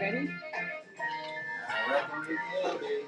Ready? I reckon we can be.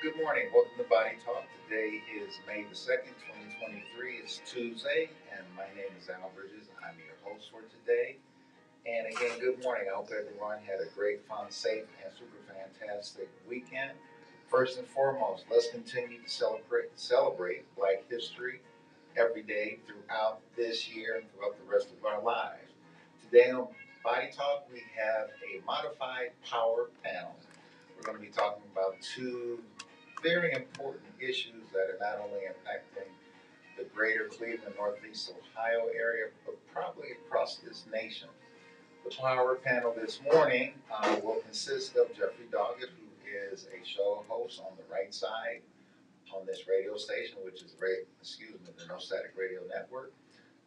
Good morning. Welcome to Body Talk. Today is May the 2nd, 2023. It's Tuesday, and my name is Ayl Bridges. I'm your host for today. And again, good morning. I hope everyone had a great, fun, safe, and super fantastic weekend. First and foremost, let's continue to celebrate Black History every day throughout this year and throughout the rest of our lives. Today on Body Talk, we have a modified power panel. We're going to be talking about two very important issues that are not only impacting the greater Cleveland, Northeast Ohio area, but probably across this nation. The power panel this morning will consist of Jeffrey Doggett, who is a show host on the right side on this radio station, which is the No Static Radio Network.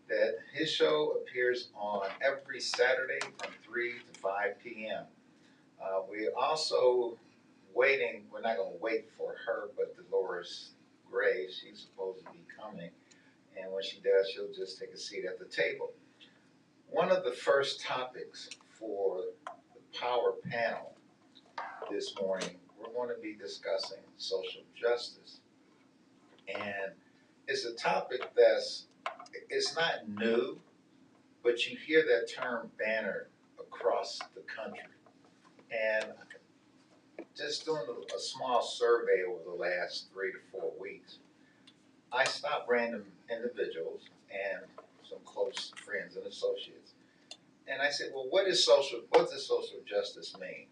That his show appears on every Saturday from 3 to 5 p.m. We're also waiting. We're not going to wait for her, but Delores Grey, she's supposed to be coming, and when she does, she'll just take a seat at the table. One of the first topics for the power panel this morning, we're going to be discussing social justice. And it's a topic it's not new, but you hear that term bannered across the country. And just doing a small survey over the last 3 to 4 weeks, I stopped random individuals and some close friends and associates. And I said, well, what does social justice mean?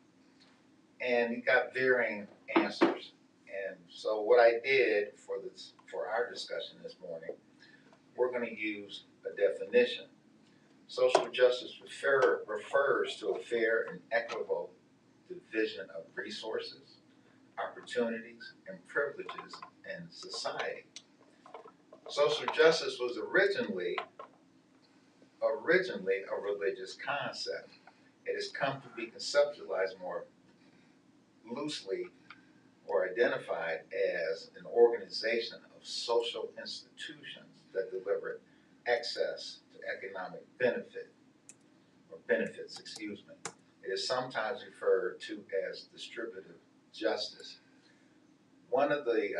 And he got varying answers. And so what I did for our discussion this morning, we're going to use a definition. Social justice refers to a fair and equitable division of resources, opportunities, and privileges in society. Social justice was originally a religious concept. It has come to be conceptualized more loosely or identified as an organization of social institutions that deliver access to economic benefits. It is sometimes referred to as distributive justice. One of the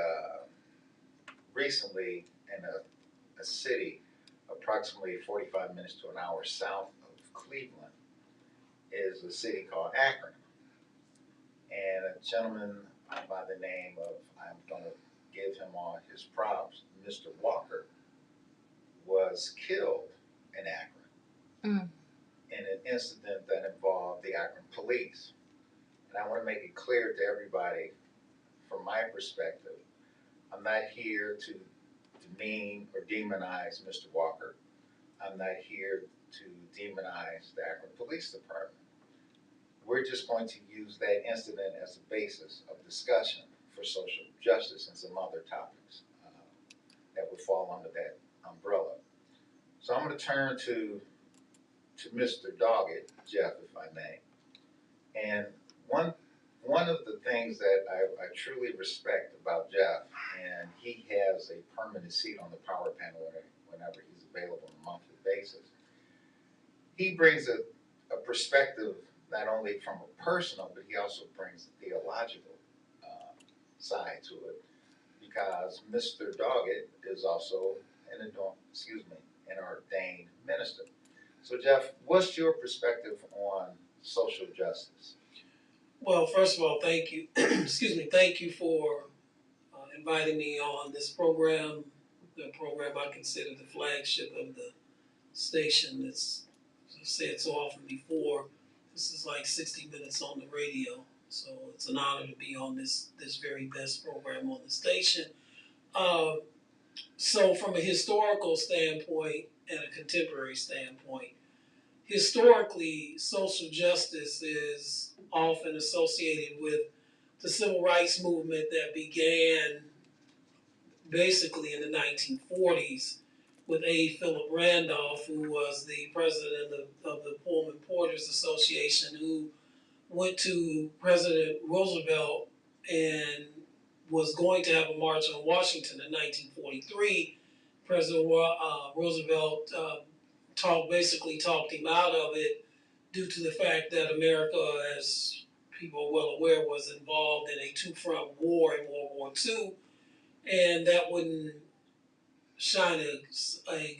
recently in a city approximately 45 minutes to an hour south of Cleveland is a city called Akron. And a gentleman by the name of, I'm going to give him all his props, Mr. Walker, was killed in Akron in an incident that involved the Akron police. And I want to make it clear to everybody, from my perspective, I'm not here to demean or demonize Mr. Walker. I'm not here to demonize the Akron Police Department. We're just going to use that incident as a basis of discussion for social justice and some other topics that would fall under that umbrella. So I'm going to turn to Mr. Doggett, Jeff, if I may. And one of the things that I truly respect about Jeff, and he has a permanent seat on the power panel whenever he's available on a monthly basis, he brings a perspective not only from a personal, but he also brings a theological side to it, because Mr. Doggett is also an ordained minister. So Jeff, what's your perspective on social justice? Well, first of all, thank you. Thank you for inviting me on this program. The program I consider the flagship of the station. It's, as I've said so often before, this is like 60 minutes on the radio. So it's an honor to be on this very best program on the station. So from a historical standpoint and a contemporary standpoint, historically, social justice is often associated with the civil rights movement that began basically in the 1940s with A. Philip Randolph, who was the president of the Pullman Porters Association, who went to President Roosevelt and was going to have a march on Washington in 1943. President Roosevelt basically talked him out of it due to the fact that America, as people are well aware, was involved in a two-front war in World War II, and that wouldn't shine a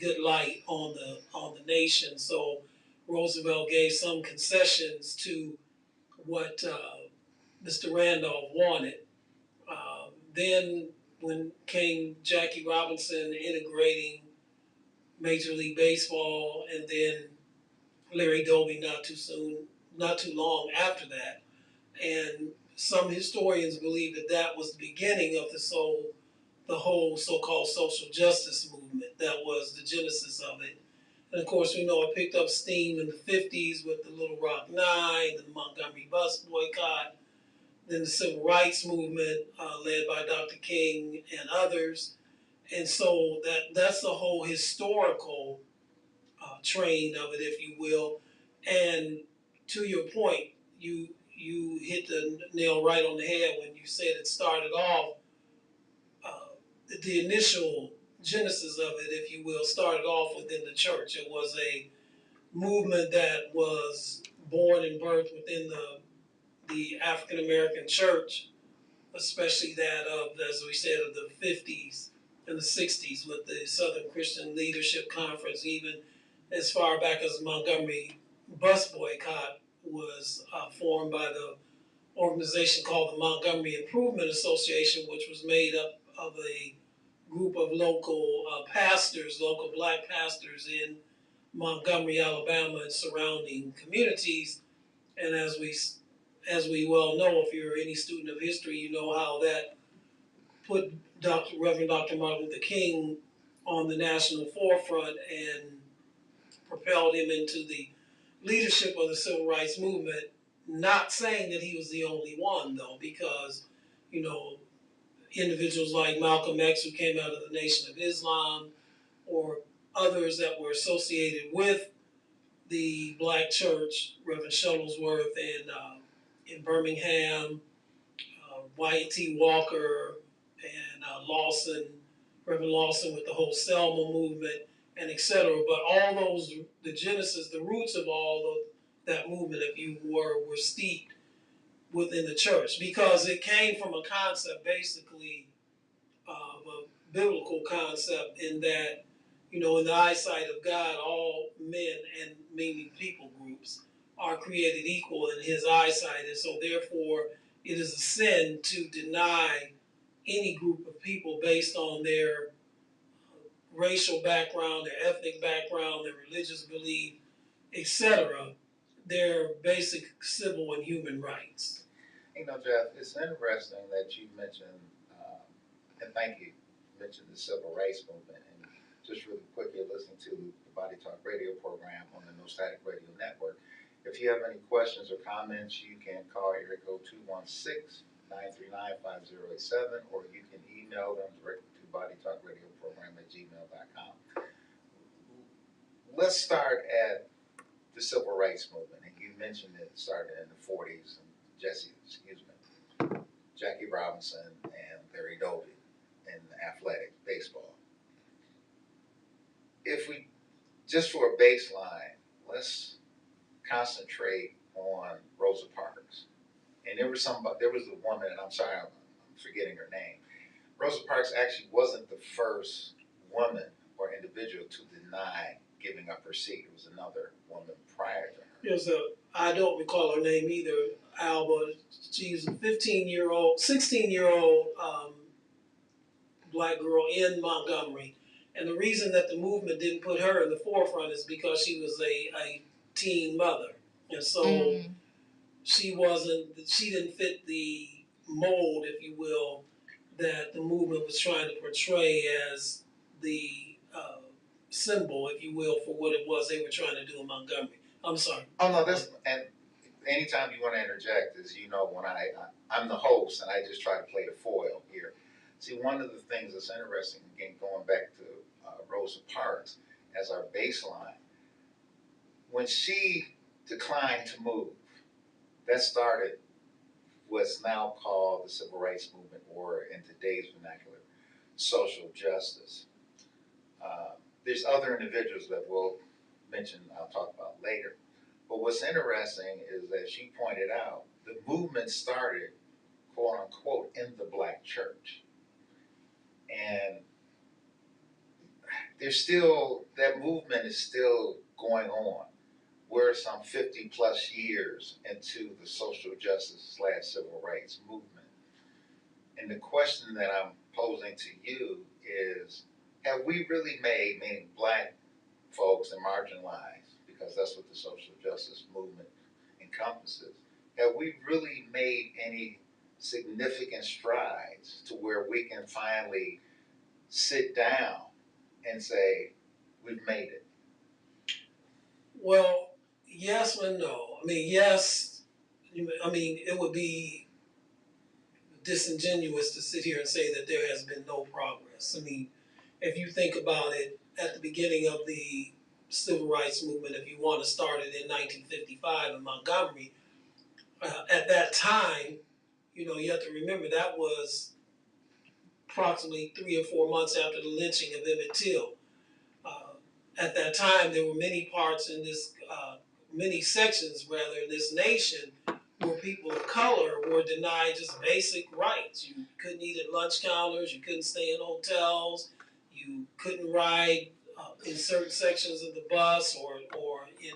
good light on the nation. So Roosevelt gave some concessions to what Mr. Randolph wanted. Then when came Jackie Robinson integrating Major League Baseball, and then Larry Doby not too long after that. And some historians believe that that was the beginning of the whole so-called social justice movement. That was the genesis of it. And of course, we know it picked up steam in the 50s with the Little Rock Nine, the Montgomery bus boycott, then the civil rights movement led by Dr. King and others. And so that's the whole historical train of it, if you will. And to your point, you hit the nail right on the head when you said it started off. The initial genesis of it, if you will, started off within the church. It was a movement that was born and birthed within the African American church, especially that of, as we said, of the 50s and the 60s with the Southern Christian Leadership Conference, even as far back as Montgomery bus boycott was formed by the organization called the Montgomery Improvement Association, which was made up of a group of local pastors, local black pastors in Montgomery, Alabama, and surrounding communities. And as we well know, if you're any student of history, you know how that put Reverend Dr. Martin Luther King on the national forefront and propelled him into the leadership of the civil rights movement. Not saying that he was the only one, though, because, you know, individuals like Malcolm X, who came out of the Nation of Islam, or others that were associated with the black church, Reverend Shuttlesworth in Birmingham, Wyatt T. Walker, and Lawson, Reverend Lawson with the whole Selma movement, and etc. But all those, the genesis, the roots of all of that movement, if you were steeped within the church, because it came from a concept basically of a biblical concept in that, you know, in the eyesight of God, all men, and meaning people groups, are created equal in his eyesight. And so therefore it is a sin to deny any group of people based on their racial background, their ethnic background, their religious belief, etc., their basic civil and human rights. You know, Jeff, it's interesting that you mentioned, and thank you, mentioned the civil rights movement. And just really quickly listening to the Body Talk radio program on the No Static Radio Network. If you have any questions or comments, you can call area code 216-939-5087, or you can email them directly to bodytalkradioprogram@gmail.com. Let's start at the civil rights movement. And you mentioned it started in the 40s, and Jackie Robinson and Larry Doby in athletic baseball. If we, just for a baseline, let's concentrate on Rosa Parks. And there was a woman, and I'm sorry, I'm forgetting her name. Rosa Parks actually wasn't the first woman or individual to deny giving up her seat. It was another woman prior to her. I don't recall her name either, Al, but she's a 16-year-old black girl in Montgomery. And the reason that the movement didn't put her in the forefront is because she was a teen mother. And so she didn't fit the mold, if you will, that the movement was trying to portray as the symbol, if you will, for what it was they were trying to do in Montgomery. I'm sorry. Oh, no, and anytime you want to interject, as you know, when I'm the host and I just try to play the foil here. See, one of the things that's interesting, again, going back to Rosa Parks as our baseline, when she declined to move, that started what's now called the civil rights movement, or in today's vernacular, social justice. There's other individuals that we'll mention, I'll talk about later. But what's interesting is that she pointed out the movement started, quote unquote, in the black church. And there's still, that movement is still going on. We're some 50 plus years into the social justice / civil rights movement. And the question that I'm posing to you is, have we really made, meaning black folks and marginalized, because that's what the social justice movement encompasses, have we really made any significant strides to where we can finally sit down and say, we've made it? Well, yes and no. I mean, yes. I mean, it would be disingenuous to sit here and say that there has been no progress. I mean, if you think about it, at the beginning of the civil rights movement, if you want to start it in 1955 in Montgomery, at that time, you have to remember that was approximately 3 or 4 months after the lynching of Emmett Till. At that time, there were many parts in this, many sections rather, in this nation where people of color were denied just basic rights. You couldn't eat at lunch counters, you couldn't stay in hotels, you couldn't ride in certain sections of the bus or in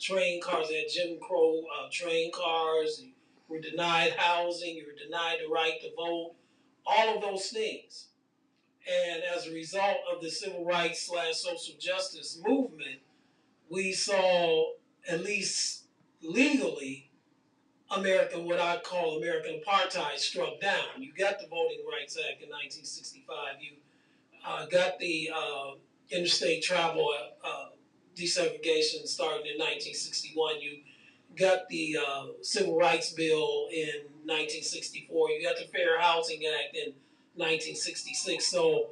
train cars. They had Jim Crow train cars. You were denied housing, you were denied the right to vote, all of those things. And as a result of the civil rights / social justice movement, we saw, at least legally, what I call American apartheid struck down. You got the Voting Rights Act in 1965. You got the interstate travel desegregation starting in 1961. You got the Civil Rights Bill in 1964. You got the Fair Housing Act in 1966. So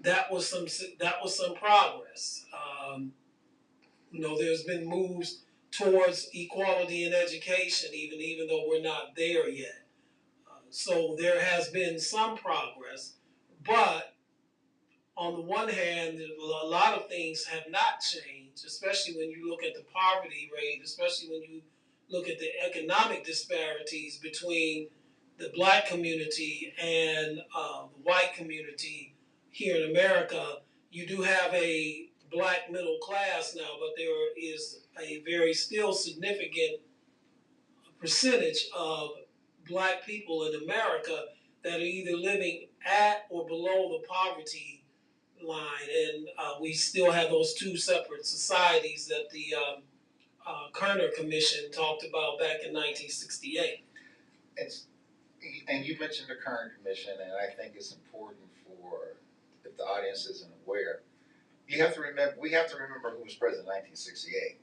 that was some progress. There's been moves towards equality in education, even though we're not there yet. So there has been some progress, but on the one hand, a lot of things have not changed, especially when you look at the poverty rate, especially when you look at the economic disparities between the black community and the white community here in America. You do have a black middle class now, but there is a very still significant percentage of black people in America that are either living at or below the poverty line, and we still have those two separate societies that the Kerner Commission talked about back in 1968. And you mentioned the Kerner Commission, and I think it's important for, if the audience isn't aware, we have to remember who was president in 1968.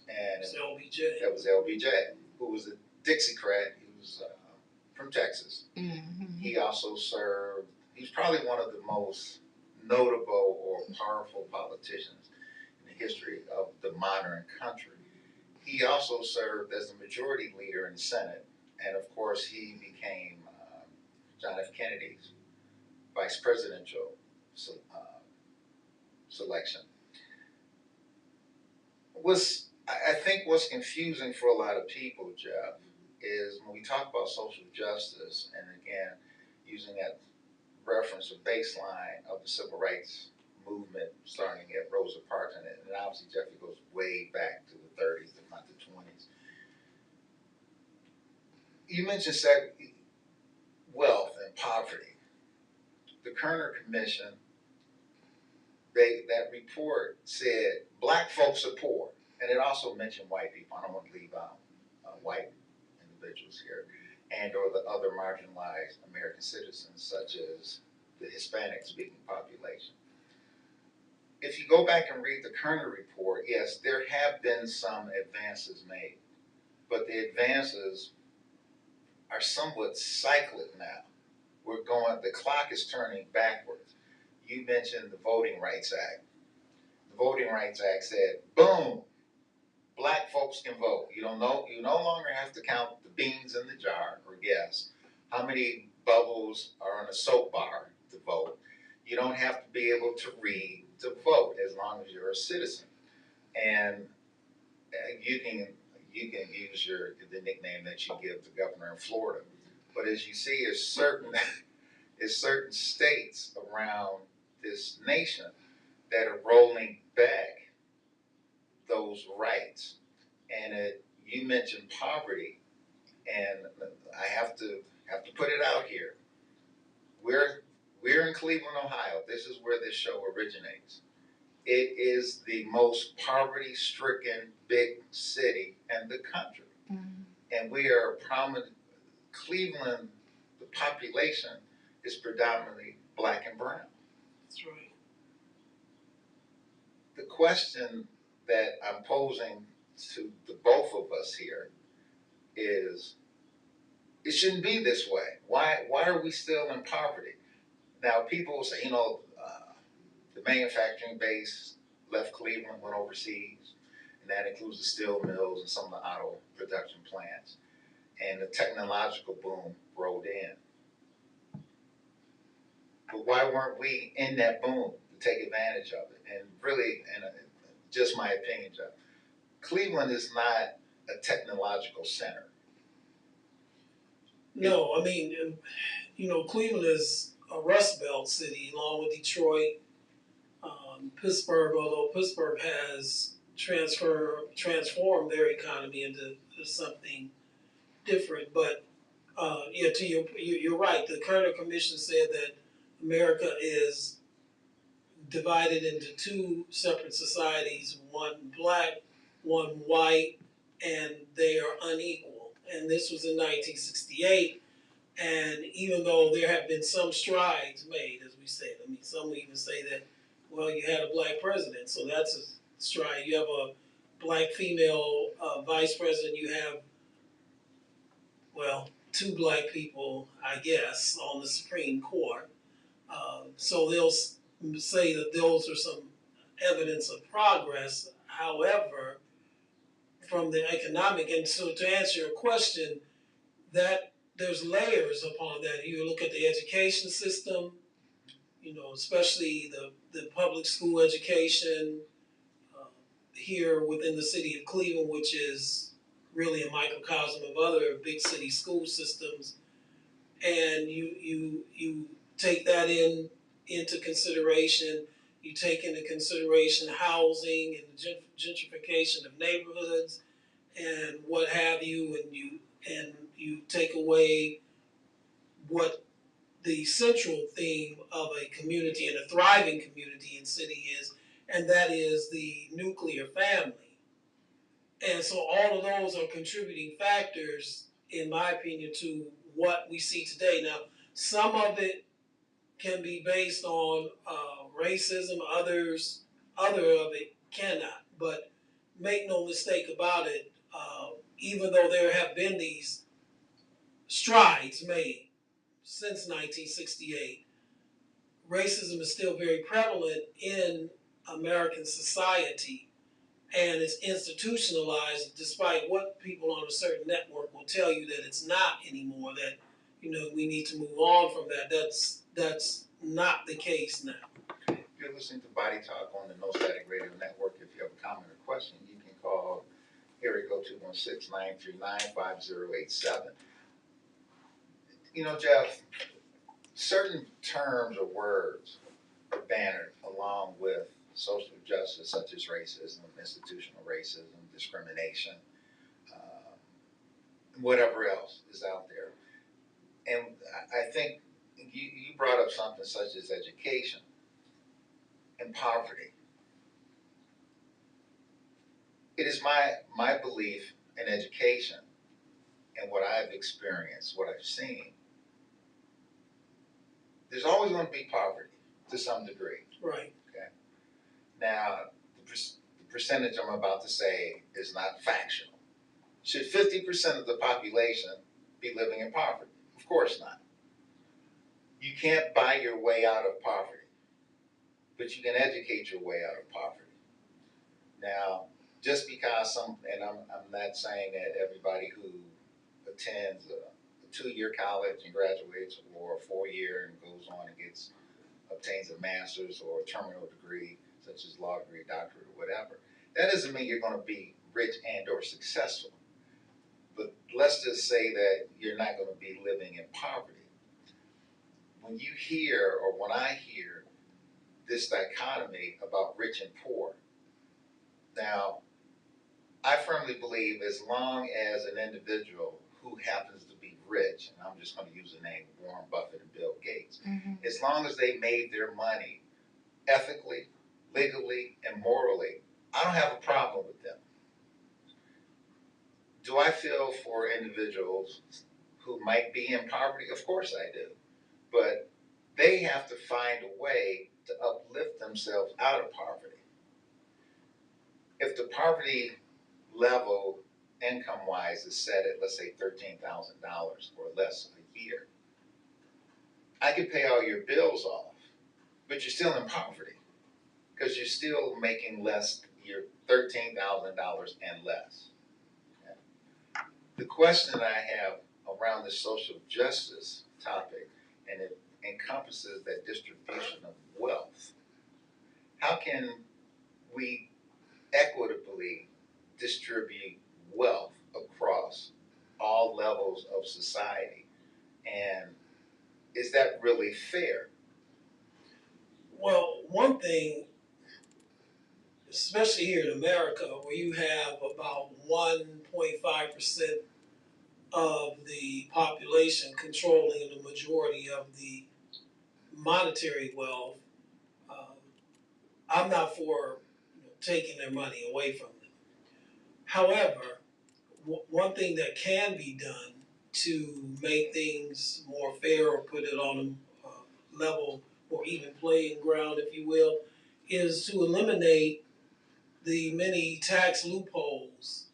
And LBJ. That was LBJ, who was a Dixiecrat. He was from Texas. Mm-hmm. He also served, he's probably one of the most notable or powerful politicians in the history of the modern country. He also served as the majority leader in the Senate, and of course he became John F. Kennedy's vice presidential selection. I think what's confusing for a lot of people, Jeff, is when we talk about social justice, and again, using that reference or baseline of the civil rights movement starting at Rosa Parks, and obviously, Jeff, it goes way back to the 30s, if not the 20s. You mentioned wealth and poverty. The Kerner Commission, that report said black folks are poor, and it also mentioned white people. I don't want to leave out white individuals here, and or the other marginalized American citizens, such as the Hispanic-speaking population. if you go back and read the Kerner report, yes, there have been some advances made, but the advances are somewhat cyclic now. The clock is turning backwards. You mentioned the Voting Rights Act. The Voting Rights Act said, boom, black folks can vote. You no longer have to count the beans in the jar or guess how many bubbles are on a soap bar to vote. You don't have to be able to read to vote as long as you're a citizen. And you can use the nickname that you give the governor in Florida. But as you see, there's certain states around this nation that are rolling back those rights. And you mentioned poverty, and I have to put it out here. We're in Cleveland, Ohio. This is where this show originates. It is the most poverty-stricken big city in the country, and we are prominent. Cleveland, the population is predominantly black and brown. That's right. The question that I'm posing to the both of us here is, it shouldn't be this way. Why are we still in poverty? Now, people will say, the manufacturing base left Cleveland, went overseas, and that includes the steel mills and some of the auto production plants. And the technological boom rolled in. But why weren't we in that boom to take advantage of it? And really, just my opinion, Jeff, Cleveland is not a technological center. No, I mean, Cleveland is a Rust Belt city along with Detroit, Pittsburgh, although Pittsburgh has transformed their economy into something different. But you're right. The Kerner Commission said that America is divided into two separate societies, one black, one white, and they are unequal. And this was in 1968. And even though there have been some strides made, as we said, I mean, some will even say that, well, you had a black president, so that's a stride. You have a black female vice president. You have, well, two black people, I guess, on the Supreme Court. So they'll say that those are some evidence of progress. However, from the economic, and so to answer your question, that there's layers upon that. You look at the education system, especially the public school education here within the city of Cleveland, which is really a microcosm of other big city school systems. And you take that into consideration. You take into consideration housing and the gentrification of neighborhoods and what have you, and you take away what the central theme of a community and a thriving community and city is, and that is the nuclear family. And so all of those are contributing factors, in my opinion, to what we see today. Now, some of it can be based on racism, other of it cannot. But make no mistake about it, even though there have been these strides made since 1968, racism is still very prevalent in American society, and it's institutionalized despite what people on a certain network will tell you that it's not anymore, that we need to move on from that. That's not the case now. You're listening to Body Talk on the No Static Radio Network. If you have a comment or question, you can call area code 216-939-5087. Jeff, certain terms or words are bannered along with social justice, such as racism, institutional racism, discrimination, whatever else is out there. And I think you brought up something such as education and poverty. It is my belief in education and what I've experienced, what I've seen. There's always going to be poverty to some degree. Right. Okay. Now, the percentage I'm about to say is not factual. Should 50% of the population be living in poverty? Of course not. You can't buy your way out of poverty, but you can educate your way out of poverty. Now, just because and I'm not saying that everybody who attends a 2-year college and graduates, or a 4-year and goes on and obtains a master's or a terminal degree, such as law degree, doctorate, or whatever, that doesn't mean you're going to be rich and or successful. But let's just say that you're not going to be living in poverty. When you hear, or when I hear, this dichotomy about rich and poor, now, I firmly believe as long as an individual who happens to be rich, and I'm just going to use the name Warren Buffett and Bill Gates, as long as they made their money ethically, legally, and morally, I don't have a problem with them. Do I feel for individuals who might be in poverty? Of course I do. But they have to find a way to uplift themselves out of poverty. If the poverty level, income-wise, is set at, let's say, $13,000 or less a year, I can pay all your bills off, but you're still in poverty because you're still making less. You're $13,000 and less. Okay? The question that I have around the social justice topic, and it encompasses that distribution of wealth. How can we equitably distribute wealth across all levels of society? And is that really fair? Well, one thing, especially here in America, where you have about 1.5% of the population controlling the majority of the monetary wealth, I'm not for taking their money away from them. However, one thing that can be done to make things more fair, or put it on a level or even playing ground, if you will, is to eliminate the many tax loopholes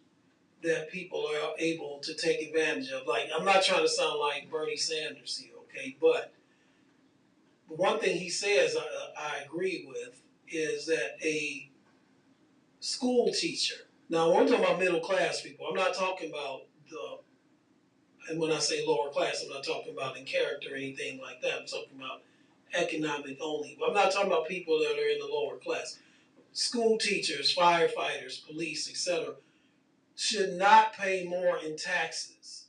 that people are able to take advantage of. Like, I'm not trying to sound like Bernie Sanders here, okay? But one thing he says I agree with is that a school teacher, now we're talking about middle class people. I'm not talking about and when I say lower class, I'm not talking about in character or anything like that. I'm talking about economic only. I'm not talking about people that are in the lower class. School teachers, firefighters, police, etc., should not pay more in taxes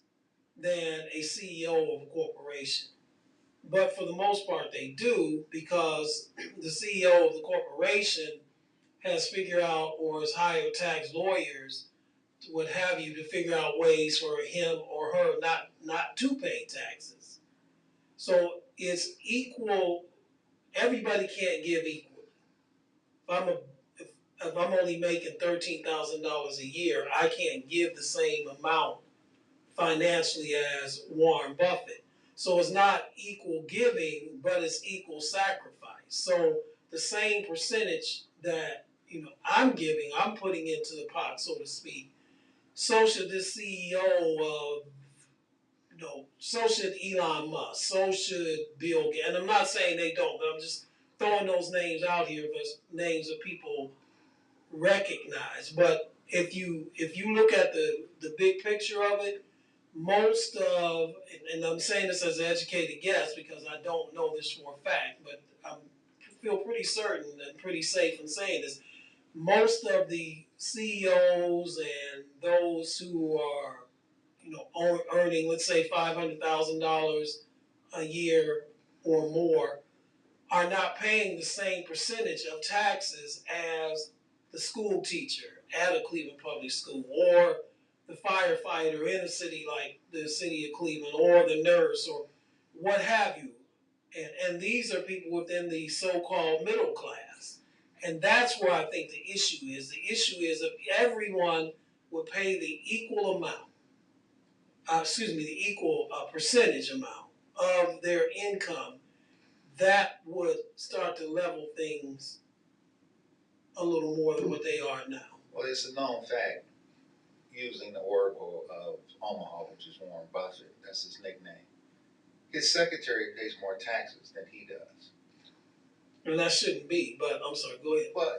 than a CEO of a corporation. But for the most part, they do, because the CEO of the corporation has figured out, or has hired tax lawyers, what have you, to figure out ways for him or her not to pay taxes. So it's equal. Everybody can't give equally. If I'm only making $13,000 a year, I can't give the same amount financially as Warren Buffett. So it's not equal giving, but it's equal sacrifice. So the same percentage that I'm giving, I'm putting into the pot, so to speak. So should this CEO of, so should Elon Musk, so should Bill Gates. And I'm not saying they don't, but I'm just throwing those names out here as names of people recognize. But if you look at the big picture of it, most of, and I'm saying this as an educated guess because I don't know this for a fact, but I feel pretty certain and pretty safe in saying this, most of the CEOs and those who are, earning, let's say, $500,000 a year or more, are not paying the same percentage of taxes as the school teacher at a Cleveland public school, or the firefighter in a city like the city of Cleveland, or the nurse, or what have you. And these are people within the so-called middle class. And that's where I think the issue is. The issue is if everyone would pay the equal amount, the equal percentage amount of their income, that would start to level things a little more than what they are now. Well, it's a known fact, using the oracle of Omaha, which is Warren Buffett, that's his nickname. His secretary pays more taxes than he does. And that shouldn't be, but I'm sorry, go ahead. Well,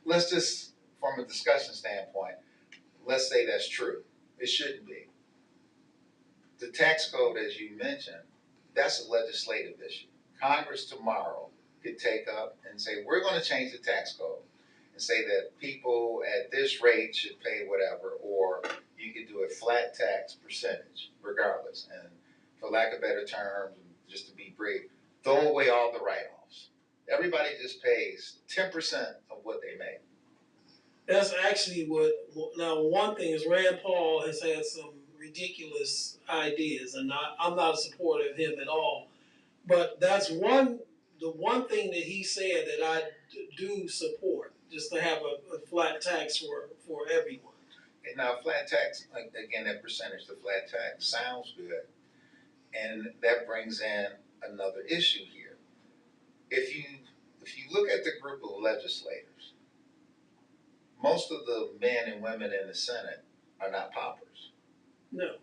let's just, from a discussion standpoint, let's say that's true. It shouldn't be. The tax code, as you mentioned, that's a legislative issue. Congress tomorrow could take up and say, we're going to change the tax code and say that people at this rate should pay whatever, or you could do a flat tax percentage regardless. And for lack of better terms, just to be brief, throw away all the write-offs. Everybody just pays 10% of what they make. That's actually what, now one thing is Rand Paul has had some ridiculous ideas, and I'm not a supporter of him at all. But that's the one thing that he said that I do support, just to have a flat tax for everyone. And now, flat tax, again, that percentage, the flat tax sounds good. And that brings in another issue here. If you look at the group of legislators, most of the men and women in the Senate are not paupers. No.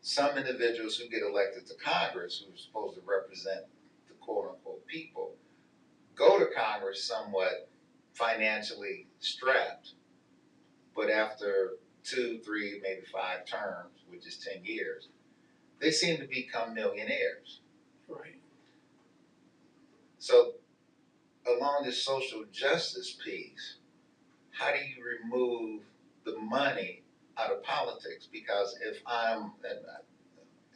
Some individuals who get elected to Congress, who are supposed to represent the quote-unquote people, go to Congress somewhat financially strapped, but after 2, 3, maybe 5 terms, which is 10 years, they seem to become millionaires. Right. So along this social justice piece, how do you remove the money out of politics? Because if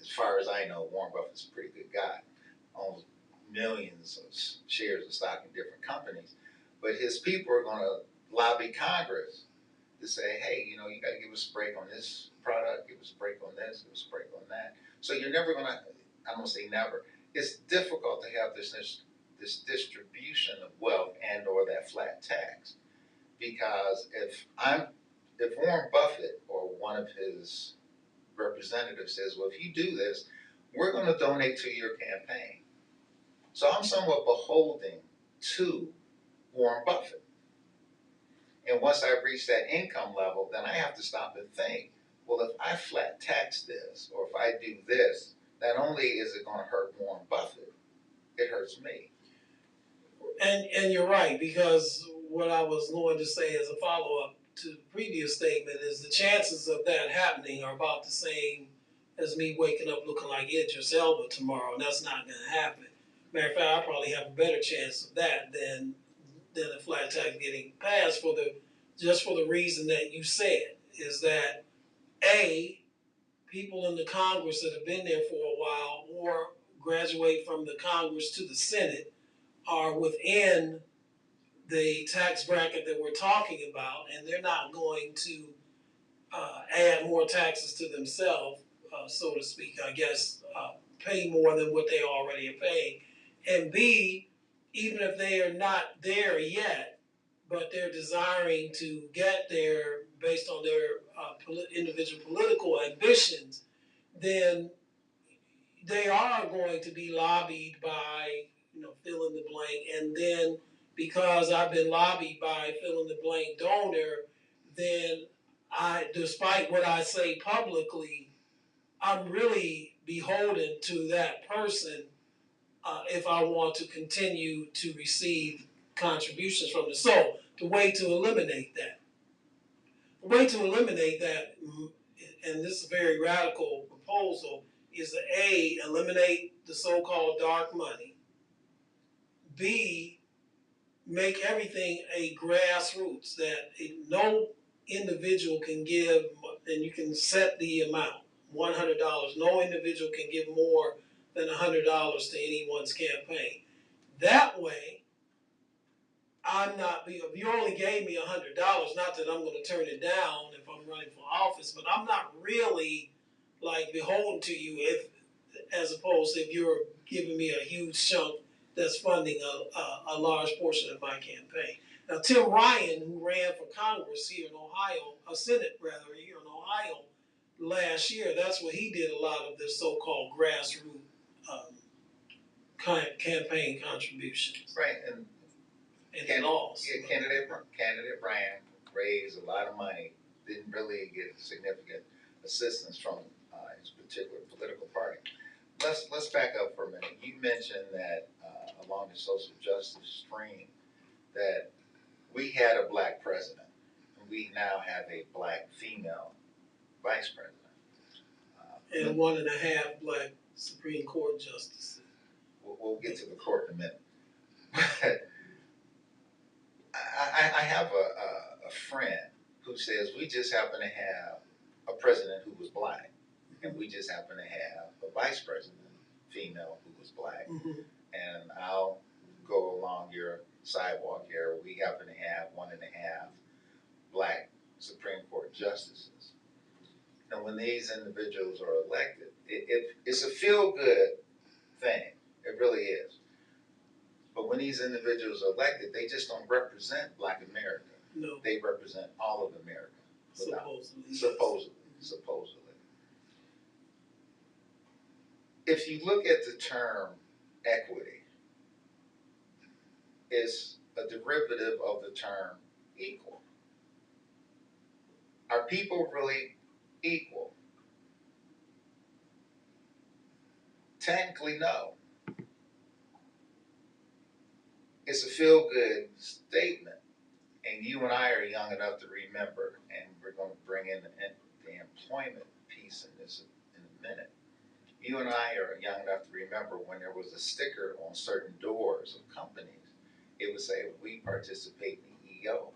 as far as I know, Warren Buffett's a pretty good guy, owns millions of shares of stock in different companies, but his people are going to lobby Congress to say, hey, you got to give us a break on this product, give us a break on this, give us a break on that. So you're never going to, I'm going to say never, it's difficult to have this distribution of wealth and or that flat tax. Because if Warren Buffett or one of his representatives says, well, if you do this, we're going to donate to your campaign. So I'm somewhat beholden to Warren Buffett. And once I reach that income level, then I have to stop and think, well, if I flat tax this, or if I do this, not only is it going to hurt Warren Buffett, it hurts me. And you're right, because what I was going to say as a follow-up to the previous statement is the chances of that happening are about the same as me waking up looking like Idris Elba tomorrow, and that's not going to happen. Matter of fact, I probably have a better chance of that than a flat tax getting passed for the reason that you said, is that A, people in the Congress that have been there for a while or graduate from the Congress to the Senate are within the tax bracket that we're talking about, and they're not going to add more taxes to themselves, so to speak, I guess, pay more than what they already are paying. And B, even if they are not there yet, but they're desiring to get there based on their individual political ambitions, then they are going to be lobbied by, fill in the blank. And then because I've been lobbied by fill in the blank donor, then despite what I say publicly, I'm really beholden to that person if I want to continue to receive contributions from them. So the way to eliminate that, and this is a very radical proposal, is to A, eliminate the so-called dark money. B, make everything a grassroots, that no individual can give, and you can set the amount, $100. No individual can give more than $100 to anyone's campaign. That way, if you only gave me $100, not that I'm going to turn it down if I'm running for office, but I'm not really beholden to you as opposed to if you're giving me a huge chunk that's funding a large portion of my campaign. Now, Tim Ryan, who ran for Congress here in Ohio, Senate rather, here in Ohio last year, that's what he did a lot of this so-called grassroots campaign contributions. Right, and and he lost. Yeah, candidate Brand raised a lot of money, didn't really get significant assistance from his particular political party. Let's back up for a minute. You mentioned that along the social justice stream that we had a black president, and we now have a black female vice president. And 1.5 black Supreme Court justices. We'll get to the court in a minute. But I have a friend who says we just happen to have a president who was black, and we just happen to have a vice president, female, who was black. Mm-hmm. And I'll go along your sidewalk here. We happen to have 1.5 black Supreme Court justices. And when these individuals are elected, it's a feel-good thing. It really is. But when these individuals are elected, they just don't represent Black America. No. They represent all of America. Supposedly. Supposedly. If you look at the term equity, it's a derivative of the term equal. Are people really equal? Technically, no. It's a feel-good statement, and you and I are young enough to remember, and we're going to bring in the employment piece in this in a minute. You and I are young enough to remember when there was a sticker on certain doors of companies. It would say, we participate in EEO,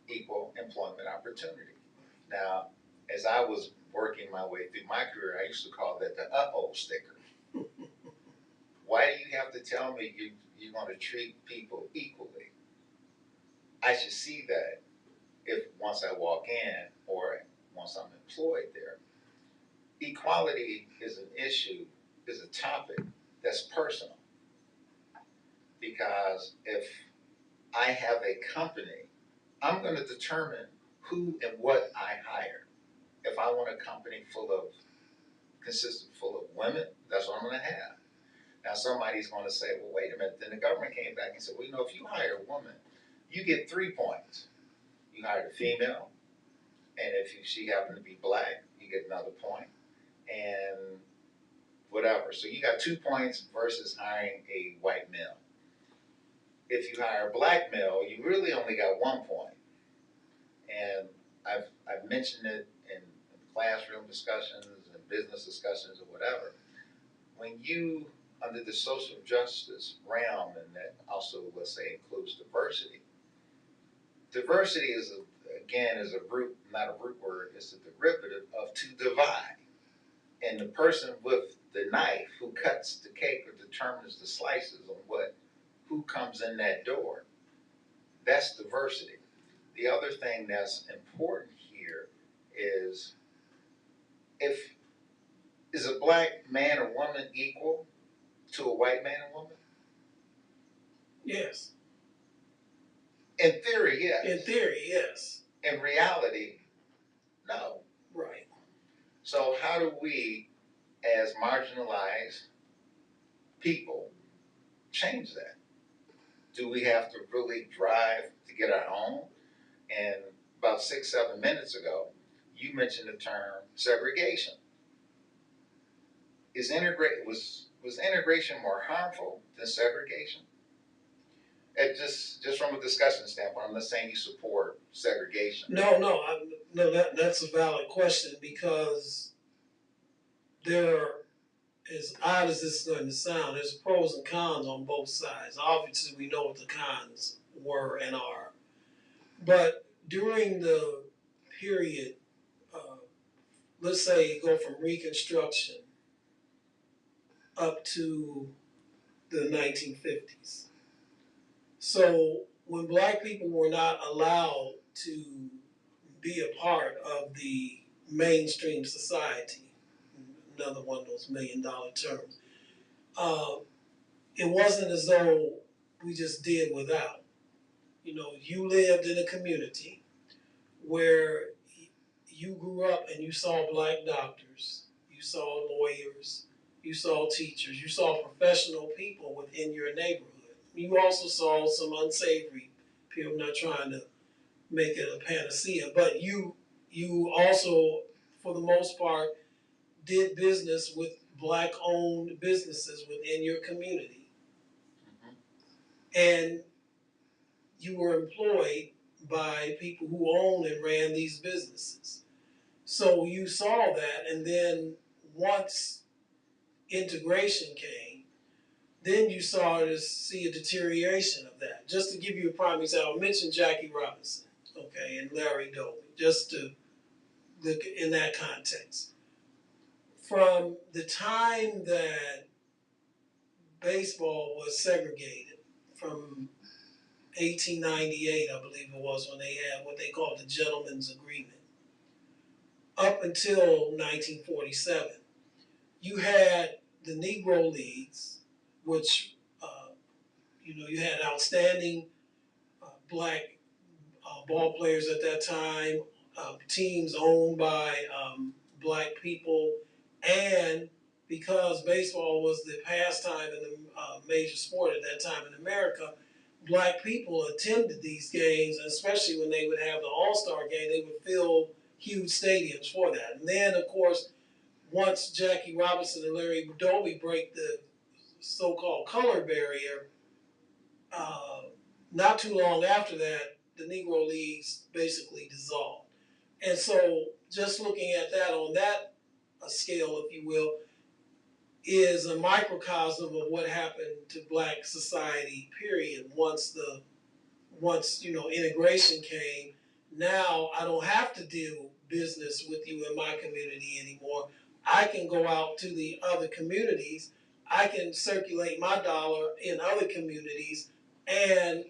Equal Employment Opportunity. Now, as I was working my way through my career, I used to call that the uh-oh sticker. Why do you have to tell me you're going to treat people equally? I should see that if once I walk in or once I'm employed there. Equality is an issue, is a topic that's personal. Because if I have a company, I'm going to determine who and what I hire. If I want a company full of women, that's what I'm going to have. Now somebody's going to say, well, wait a minute. Then the government came back and said, well, if you hire a woman, you get 3 points. You hired a female, and if she happened to be black, you get another point, and whatever. So you got 2 points versus hiring a white male. If you hire a black male, you really only got 1 point. And I've mentioned it in classroom discussions and business discussions or whatever. When you, under the social justice realm, and that also, let's say, includes diversity. Diversity is, not a root word, it's a derivative of to divide. And the person with the knife who cuts the cake or determines the slices on who comes in that door, that's diversity. The other thing that's important here is is a black man or woman equal to a white man or woman? Yes. In theory, yes. In theory, yes. In reality, no. Right. So how do we, as marginalized people, change that? Do we have to really drive to get our own? And about 6-7 minutes ago, you mentioned the term segregation. Was integration more harmful than segregation? And just from a discussion standpoint, I'm not saying you support segregation. No, that's a valid question, because there, as odd as this is going to sound, there's pros and cons on both sides. Obviously, we know what the cons were and are. But during the period, let's say go from Reconstruction up to the 1950s. So when black people were not allowed to be a part of the mainstream society, another one of those $1 million terms, it wasn't as though we just did without. You lived in a community where you grew up and you saw black doctors, you saw lawyers, you saw teachers, you saw professional people within your neighborhood. you also saw some unsavory people. I'm not trying to make it a panacea, but you also, for the most part, did business with black-owned businesses within your community, and you were employed by people who owned and ran these businesses. So you saw that, and then once integration came, then you see a deterioration of that. Just to give you a prime example, I mentioned Jackie Robinson, okay, and Larry Doby, just to look in that context. From the time that baseball was segregated, from 1898, I believe it was, when they had what they called the Gentleman's Agreement, up until 1947, you had the Negro Leagues, which, you had outstanding black ball players at that time, teams owned by black people, and because baseball was the pastime and the major sport at that time in America, black people attended these games, and especially when they would have the All-Star game, they would fill huge stadiums for that. And then, of course, once Jackie Robinson and Larry Doby break the so-called color barrier, not too long after that, the Negro Leagues basically dissolved. And so just looking at that on that scale, if you will, is a microcosm of what happened to black society, period. Once integration came, now I don't have to do business with you in my community anymore. I can go out to the other communities. I can circulate my dollar in other communities, and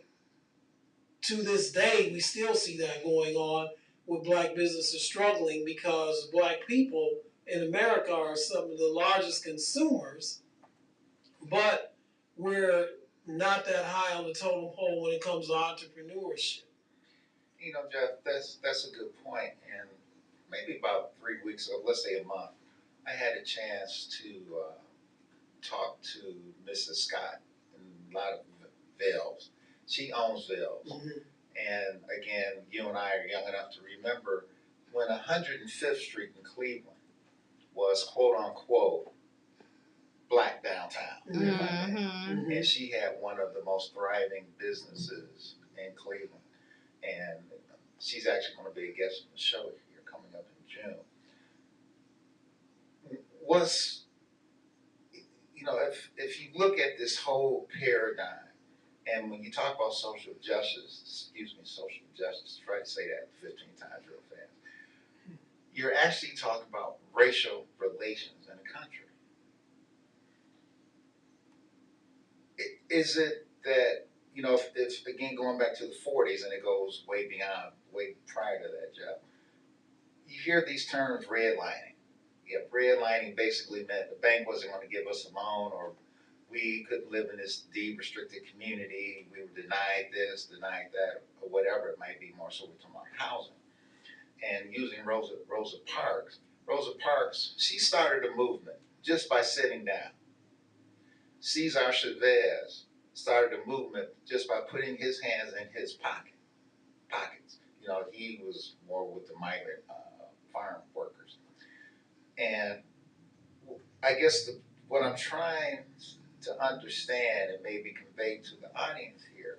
to this day, we still see that going on with black businesses struggling because black people in America are some of the largest consumers, but we're not that high on the totem pole when it comes to entrepreneurship. Jeff, that's a good point. And maybe about 3 weeks, or let's say a month, I had a chance to talk to Mrs. Scott in a lot of Vales. She owns Vales. Mm-hmm. And again, you and I are young enough to remember when 105th Street in Cleveland was quote unquote black downtown. Mm-hmm. And she had one of the most thriving businesses in Cleveland. And she's actually going to be a guest on the show here coming up in June. If you look at this whole paradigm, and when you talk about social justice, try to say that 15 times real fast, you're actually talking about racial relations in a country. Is it that, if again, going back to the 40s, and it goes way prior to that, Jeff, you hear these terms redlining. Yeah, redlining basically meant the bank wasn't going to give us a loan, or we couldn't live in this deed restricted community, we were denied this, denied that, or whatever it might be. More so we're talking about housing. And using Rosa Parks, she started a movement just by sitting down. Cesar Chavez started a movement just by putting his hands in his pockets. He was more with the migrant farm workers. And I guess what I'm trying to understand and maybe convey to the audience here,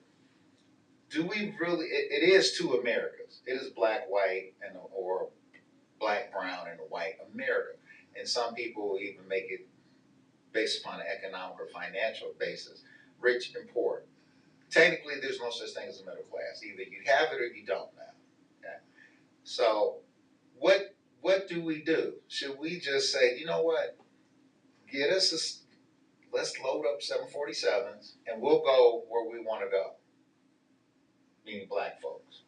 do we really, it is two Americas. It is black, white, or black, brown, and a white America. And some people even make it based upon an economic or financial basis, rich and poor. Technically, there's no such thing as a middle class. Either you have it or you don't now. Okay? So what do we do? Should we just say, you know what, let's load up 747s and we'll go where we want to go, meaning black folks?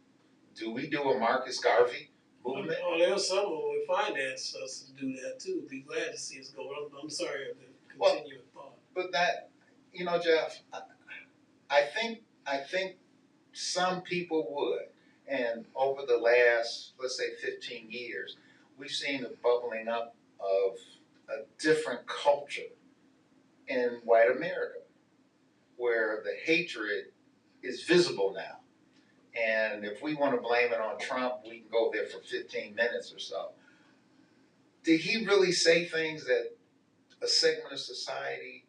Do we do a Marcus Garvey movement? Oh, there's some who would finance us to do that too. Be glad to see us go. I'm sorry to continue a thought. But that, Jeff, I think some people would. And over the last, let's say, 15 years, we've seen the bubbling up of a different culture in white America. where the hatred is visible now. And if we want to blame it on Trump, we can go there for 15 minutes or so. Did he really say things that a segment of society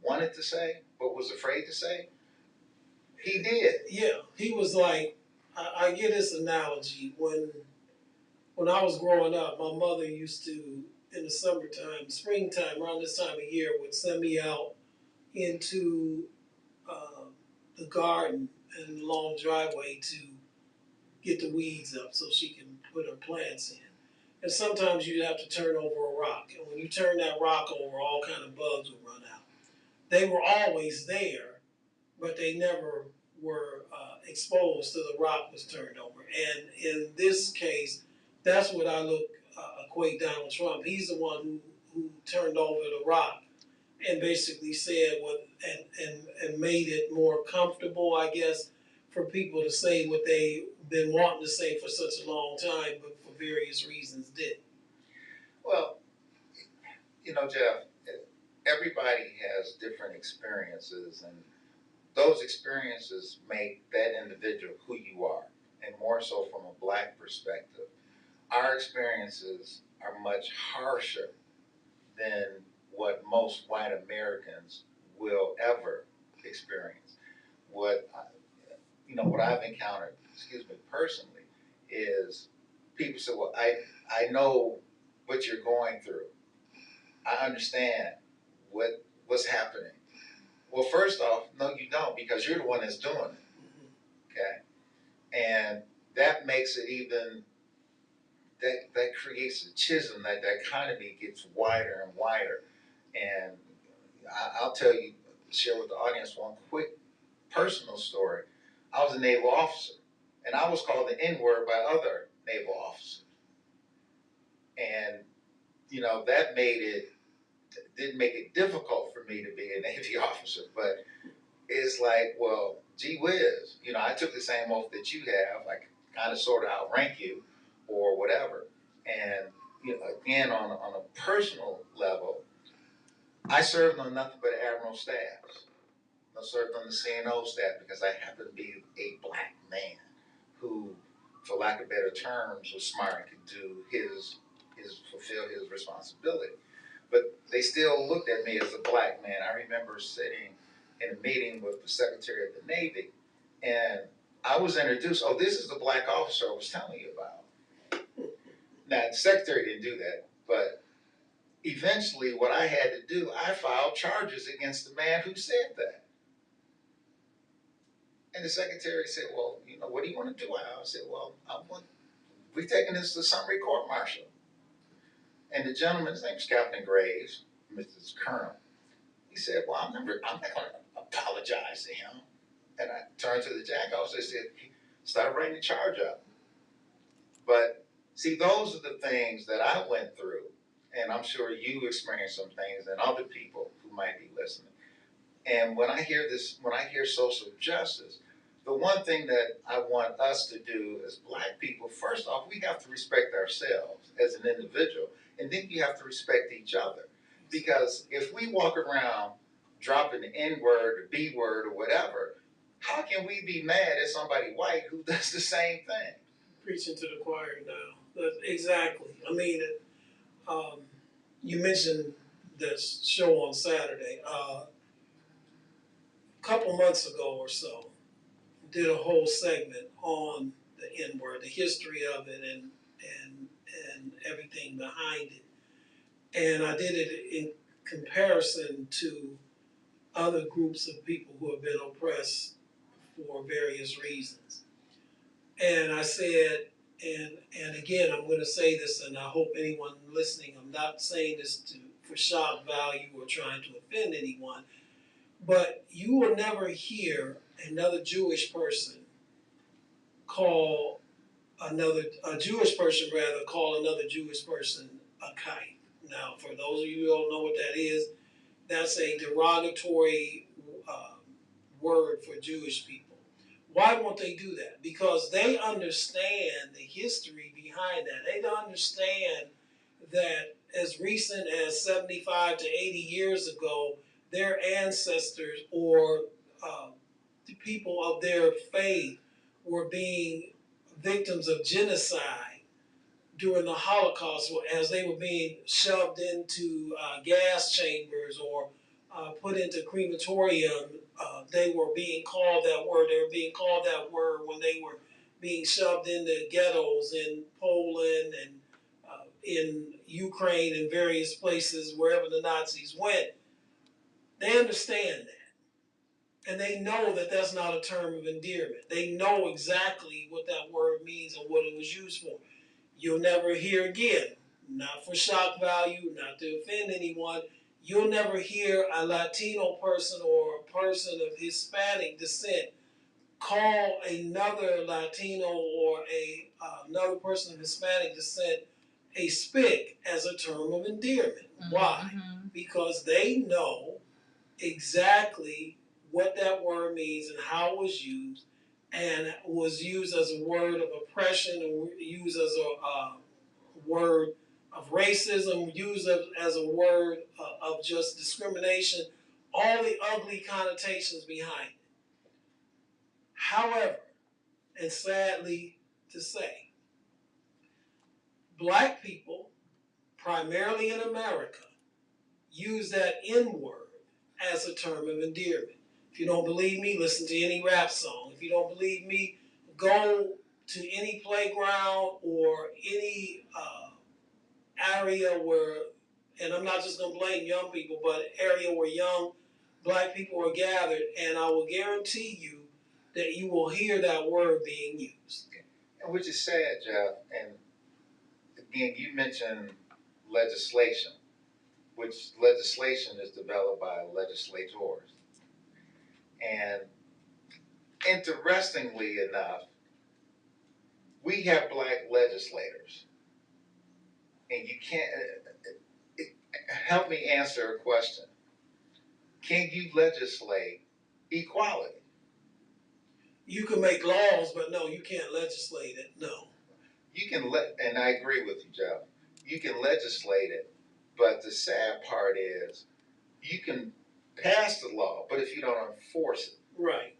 wanted to say, but was afraid to say? He did. Yeah, he was like, I get this analogy. When I was growing up, my mother used to, in the summertime, springtime, around this time of year, would send me out into uh, the garden and the long driveway to get the weeds up so she can put her plants in. And sometimes you'd have to turn over a rock. And when you turn that rock over, all kind of bugs would run out. They were always there, but they never were exposed till the rock was turned over. And in this case, that's what I equate Donald Trump. He's the one who turned over the rock and basically said what and made it more comfortable, I guess, for people to say what they've been wanting to say for such a long time, but for various reasons didn't. Well, Jeff, everybody has different experiences, and those experiences make that individual who you are, and more so from a black perspective. Our experiences are much harsher than what most white Americans will ever experience. What what I've encountered, personally, is people say, "Well, I know what you're going through. I understand what's happening." Well, first off, no, you don't, because you're the one that's doing it. Okay, and that makes it even that creates a schism, that dichotomy gets wider and wider. And I'll share with the audience one quick personal story. I was a naval officer, and I was called the N-word by other naval officers. And, that didn't make it difficult for me to be a Navy officer, but it's like, well, gee whiz, I took the same oath that you have. I kind of sort of outrank you or whatever. And, again, on a personal level, I served on nothing but admiral staffs. I served on the CNO staff because I happened to be a black man who, for lack of better terms, was smart and could do fulfill his responsibility. But they still looked at me as a black man. I remember sitting in a meeting with the Secretary of the Navy, and I was introduced, "Oh, this is the black officer I was telling you about." Now, the Secretary didn't do that, but eventually what I had to do, I filed charges against the man who said that. And the Secretary said, "Well, what do you want to do?" I said, "Well, we're taking this to summary court martial." And the gentleman's name is Captain Graves, Mr. Colonel. He said, "Well, I'm not going to apologize to him." And I turned to the JAG officer and said, "Start writing the charge up." But see, those are the things that I went through, and I'm sure you experienced some things, and other people who might be listening. And when I hear social justice, the one thing that I want us to do as black people, first off, we have to respect ourselves as an individual, and then you have to respect each other. Because if we walk around dropping the N-word or B-word or whatever, how can we be mad at somebody white who does the same thing? Preaching to the choir now. Exactly. I mean, you mentioned this show on Saturday. A couple months ago or so, did a whole segment on the N-word, the history of it, and everything behind it. And I did it in comparison to other groups of people who have been oppressed for various reasons. And I said, and again, I'm going to say this, and I hope anyone listening, I'm not saying this for shock value or trying to offend anyone, but you will never hear another Jewish person call a Jewish person call another Jewish person a kite. Now, for those of you who don't know what that is, that's a derogatory word for Jewish people. Why won't they do that? Because they understand the history behind that. They understand that as recent as 75 to 80 years ago, their ancestors or the people of their faith were being victims of genocide during the Holocaust, as they were being shoved into gas chambers or put into crematorium. They were being called that word. They were being called that word when they were being shoved into ghettos in Poland and in Ukraine and various places, wherever the Nazis went. They understand that. And they know that that's not a term of endearment. They know exactly what that word means and what it was used for. You'll never hear again, not for shock value, not to offend anyone, you'll never hear a Latino person or a person of Hispanic descent call another Latino or another person of Hispanic descent a spick as a term of endearment. Mm-hmm. Why? Because they know exactly what that word means and how it was used, and was used as a word of oppression, and used as a word of racism, used as a word of just discrimination, all the ugly connotations behind it. However, and sadly to say, black people, primarily in America, use that N word as a term of endearment. If you don't believe me, listen to any rap song. If you don't believe me, go to any playground or any area where, and I'm not just going to blame young people, but area where young black people are gathered, and I will guarantee you that you will hear that word being used. And which is sad, Jeff, and again, you mentioned legislation, which legislation is developed by legislators. And interestingly enough, we have black legislators. And you can't, help me answer a question. Can you legislate equality? You can make laws, but no, you can't legislate it, no. You can and I agree with you, Jeff. You can legislate it, but the sad part is you can pass the law, but if you don't enforce it. Right.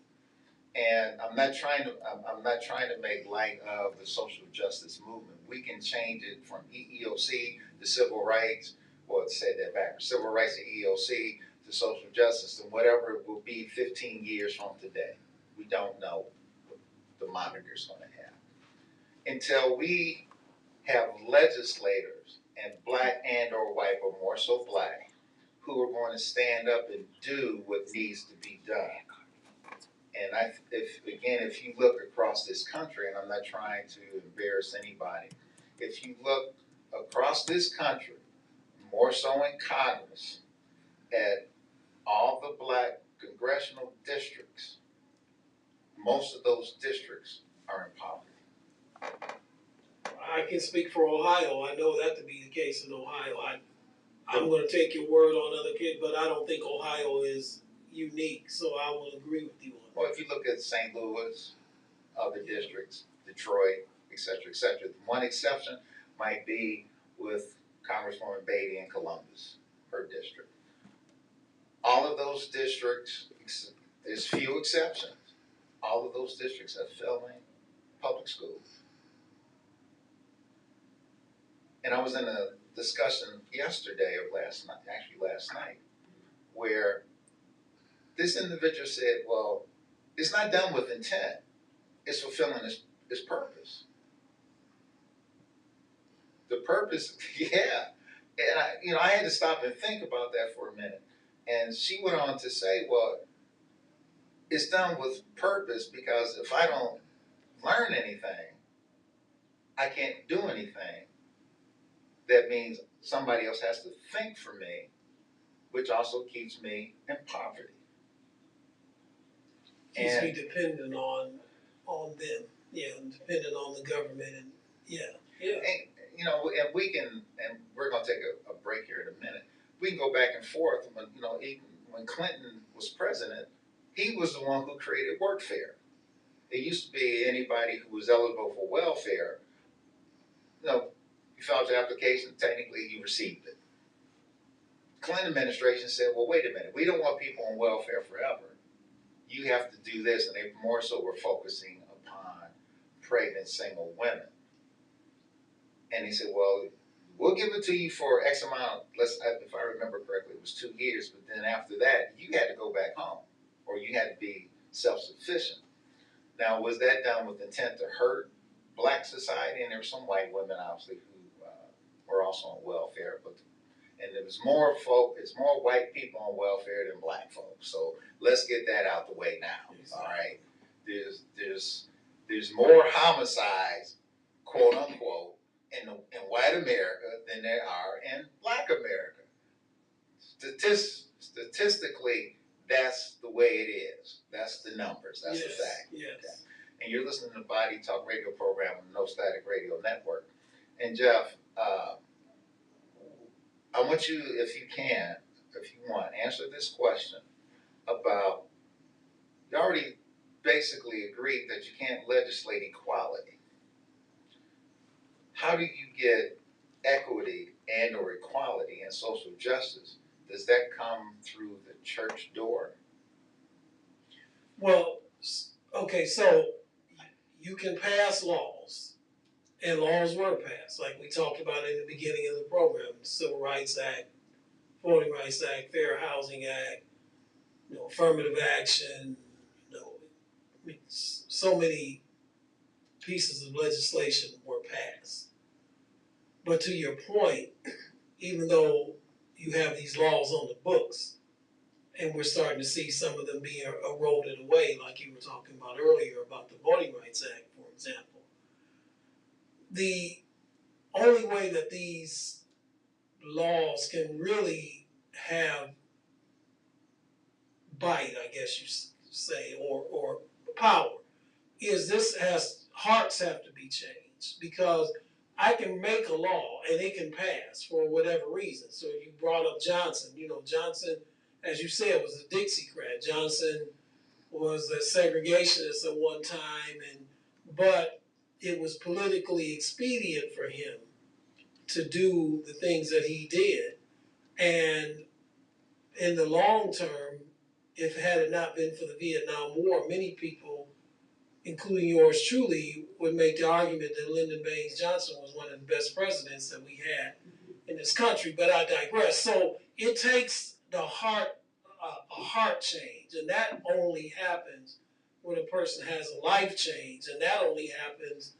And I'm not trying to make light of the social justice movement. We can change it from EEOC to civil rights, or say that backwards, civil rights to EEOC to social justice, and whatever it will be 15 years from today. We don't know what the monitor's going to have. Until we have legislators, and black and or white, but more so black, who are going to stand up and do what needs to be done. And if you look across this country, and I'm not trying to embarrass anybody, if you look across this country, more so in Congress, at all the black congressional districts, most of those districts are in poverty. I can speak for Ohio. I know that to be the case in Ohio. I'm going to take your word on other kids, but I don't think Ohio is unique, so I will agree with you on that. Well, if you look at St. Louis, other districts, Detroit, et cetera, one exception might be with Congresswoman Beatty in Columbus, her district. All of those districts, there's few exceptions, all of those districts have failing public schools. And I was in a discussion yesterday or last night, where this individual said, well, it's not done with intent, it's fulfilling its purpose. The purpose, yeah. And I had to stop and think about that for a minute. And she went on to say, well, it's done with purpose because if I don't learn anything, I can't do anything. That means somebody else has to think for me, which also keeps me in poverty. Keeps me dependent on them. Yeah, dependent on the government. And yeah. And, and we're going to take a break here in a minute. We can go back and forth. Even when Clinton was president, he was the one who created workfare. It used to be anybody who was eligible for welfare, you filled out your application, technically you received it. Clinton administration said, well, wait a minute, we don't want people on welfare forever. You have to do this, and they more so were focusing upon pregnant single women. And he said, well, we'll give it to you for X amount, if I remember correctly, it was 2 years, but then after that, you had to go back home, or you had to be self-sufficient. Now, was that done with intent to hurt black society? And there were some white women, obviously, who were also on welfare, and there was it's more white people on welfare than black folks. So let's get that out the way now. All right, there's more homicides, quote unquote, in white America than there are in black America. Statistically, that's the way it is. That's the numbers. That's the fact. Yes. Okay. And you're listening to the Body Talk radio program on the No Static Radio Network. And Jeff, I want you, if you want, answer this question about, you already basically agreed that you can't legislate equality. How do you get equity and or equality and social justice? Does that come through the church door? Well, okay, so you can pass laws, and laws were passed, like we talked about in the beginning of the program: the Civil Rights Act, Voting Rights Act, Fair Housing Act, affirmative action. So many pieces of legislation were passed. But to your point, even though you have these laws on the books, and we're starting to see some of them being eroded away, like you were talking about earlier about the Voting Rights Act, for example. The only way that these laws can really have bite, I guess you say, or power, is hearts have to be changed, because I can make a law and it can pass for whatever reason. So you brought up Johnson. Johnson, as you said, was a Dixiecrat. Johnson was a segregationist at one time, but it was politically expedient for him to do the things that he did. And in the long term, if had it not been for the Vietnam War, many people, including yours truly, would make the argument that Lyndon Baines Johnson was one of the best presidents that we had in this country. But I digress. So it takes a heart change, and that only happens when a person has a life change, and that only happens,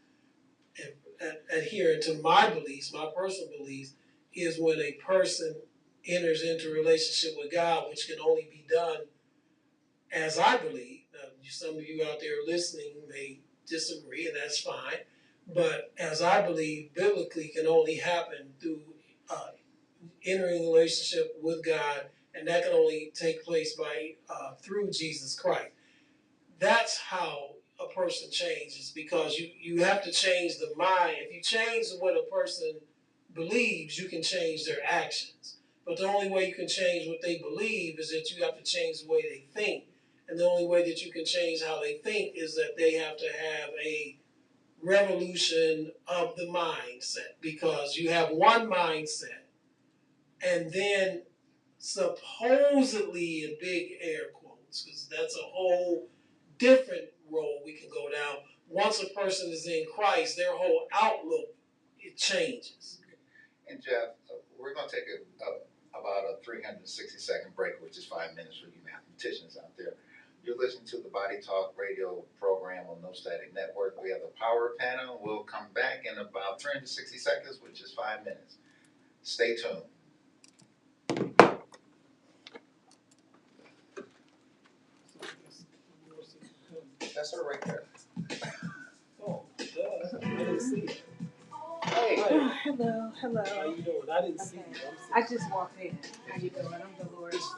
adhering to my beliefs, my personal beliefs, is when a person enters into a relationship with God, which can only be done, as I believe. Now, some of you out there listening may disagree, and that's fine. But as I believe, biblically, can only happen through entering a relationship with God, and that can only take place through Jesus Christ. That's how a person changes, because you have to change the mind. If you change what a person believes, you can change their actions. But the only way you can change what they believe is that you have to change the way they think. And the only way that you can change how they think is that they have to have a revolution of the mindset, because you have one mindset, and then supposedly, in big air quotes, because that's a whole different road we can go down. Once a person is in Christ, their whole outlook, it changes. And Jeff, we're going to take about a 360-second break, which is 5 minutes for you mathematicians out there. You're listening to the Body Talk radio program on No Static Network. We have the Power Panel. We'll come back in about 360 seconds, which is 5 minutes. Stay tuned. That's her right there. Oh, duh. I didn't see it. Hey. Oh, hello. How you doing? I didn't see it. I just walked in. How you doing? I'm Delores.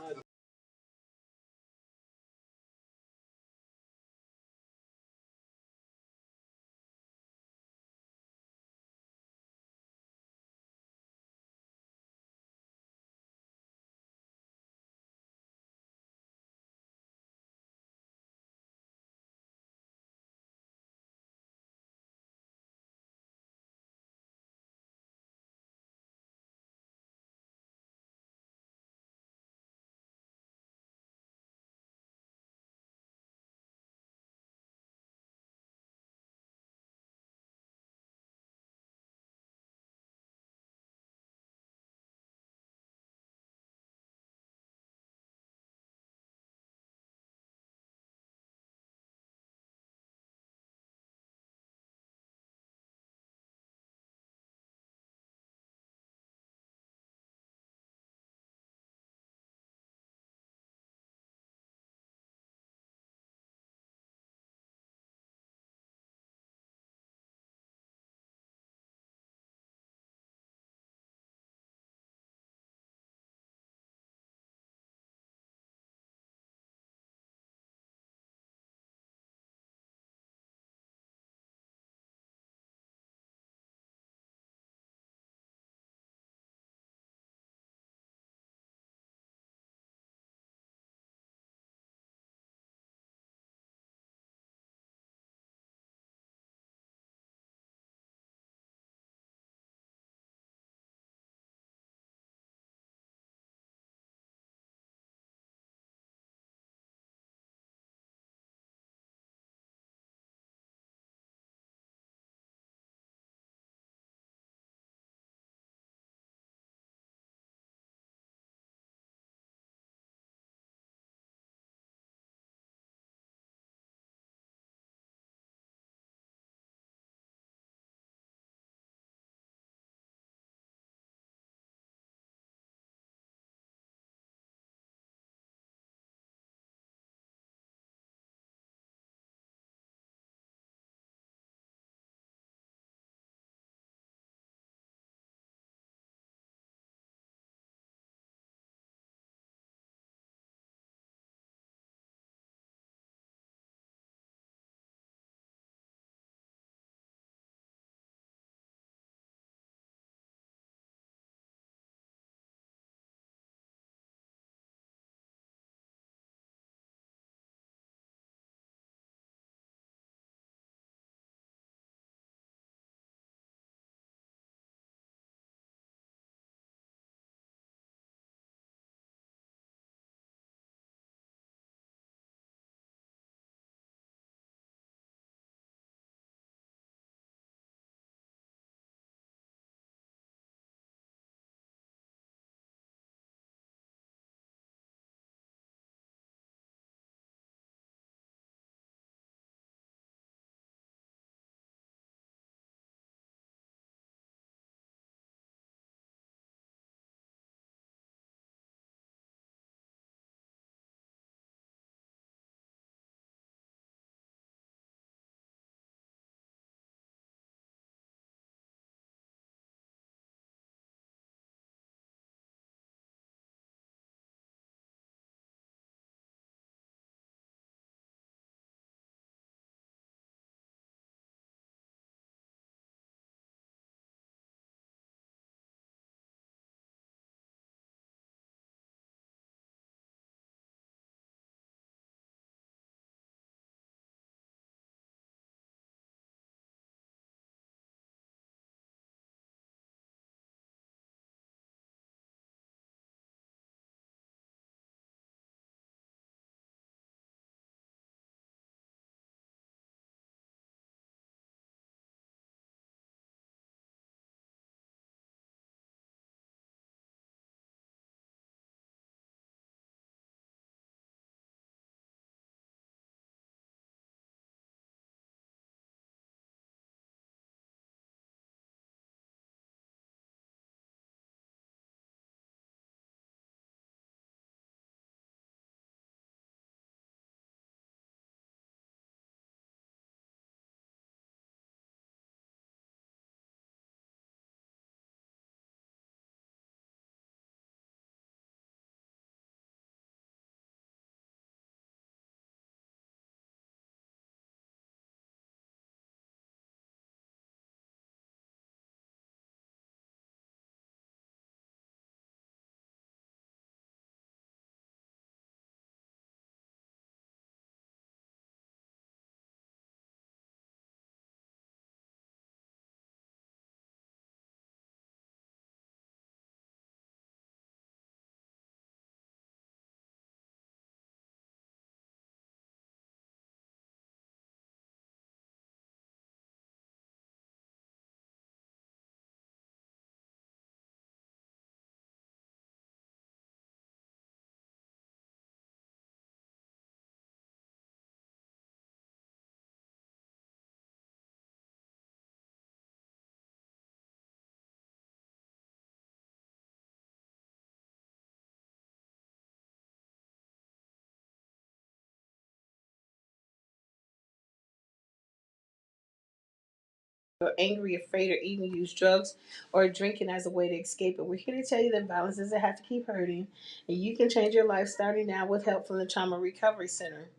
or angry, afraid, or even use drugs or drinking as a way to escape it. We're here to tell you that violence doesn't have to keep hurting, and you can change your life starting now with help from the Trauma Recovery Center.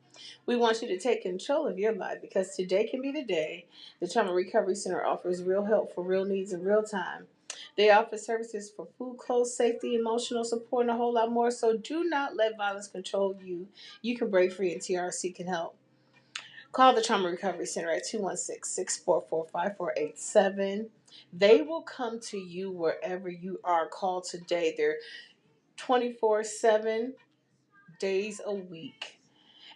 We want you to take control of your life because today can be the day. The Trauma Recovery Center offers real help for real needs in real time. They offer services for food, clothes, safety, emotional support, and a whole lot more. So do not let violence control you. You can break free, and TRC can help. Call the Trauma Recovery Center at 216-644-5487. They will come to you wherever you are. Call today. They're 24/7 days a week.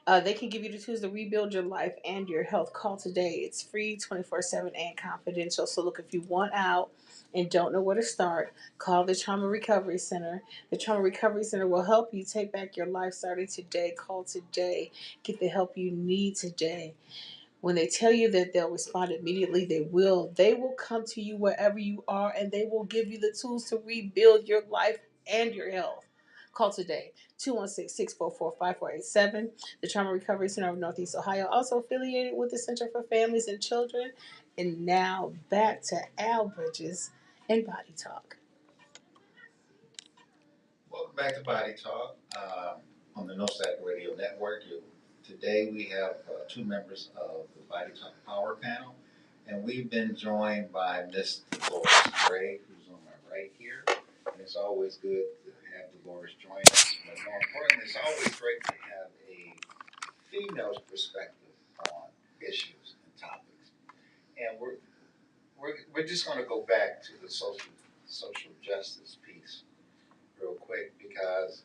They can give you the tools to rebuild your life and your health. Call today. It's free, 24/7, and confidential. So look, if you want out and don't know where to start, call the Trauma Recovery Center. The Trauma Recovery Center will help you take back your life starting today. Call today. Get the help you need today. When they tell you that they'll respond immediately, they will. They will come to you wherever you are, and they will give you the tools to rebuild your life and your health. Call today, 216-644-5487. The Trauma Recovery Center of Northeast Ohio, also affiliated with the Center for Families and Children. And now back to Ayl Bridges and Body Talk. Welcome back to Body Talk on the NOSAC Radio Network. Today we have two members of the Body Talk Power Panel, and we've been joined by Miss Delores Grey, who's on my right here. And it's always good to have Delores join us, but more importantly, it's always great to have a female's perspective on issues and topics. And we're just going to go back to the social justice piece real quick because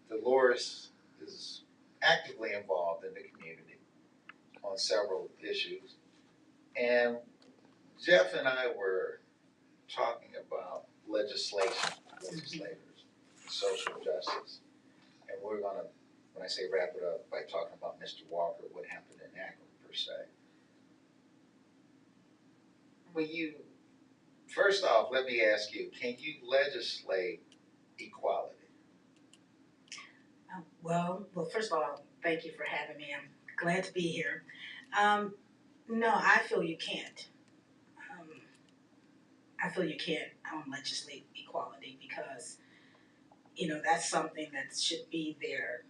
Delores is actively involved in the community on several issues. And Jeff and I were talking about legislators, social justice. And we're going to, when I say wrap it up, by talking about Mr. Walker, what happened in Akron per se. First off, let me ask you, can you legislate equality? Well, first of all, thank you for having me. I'm glad to be here. No, I feel you can't. I feel you can't legislate equality because, that's something that should be there.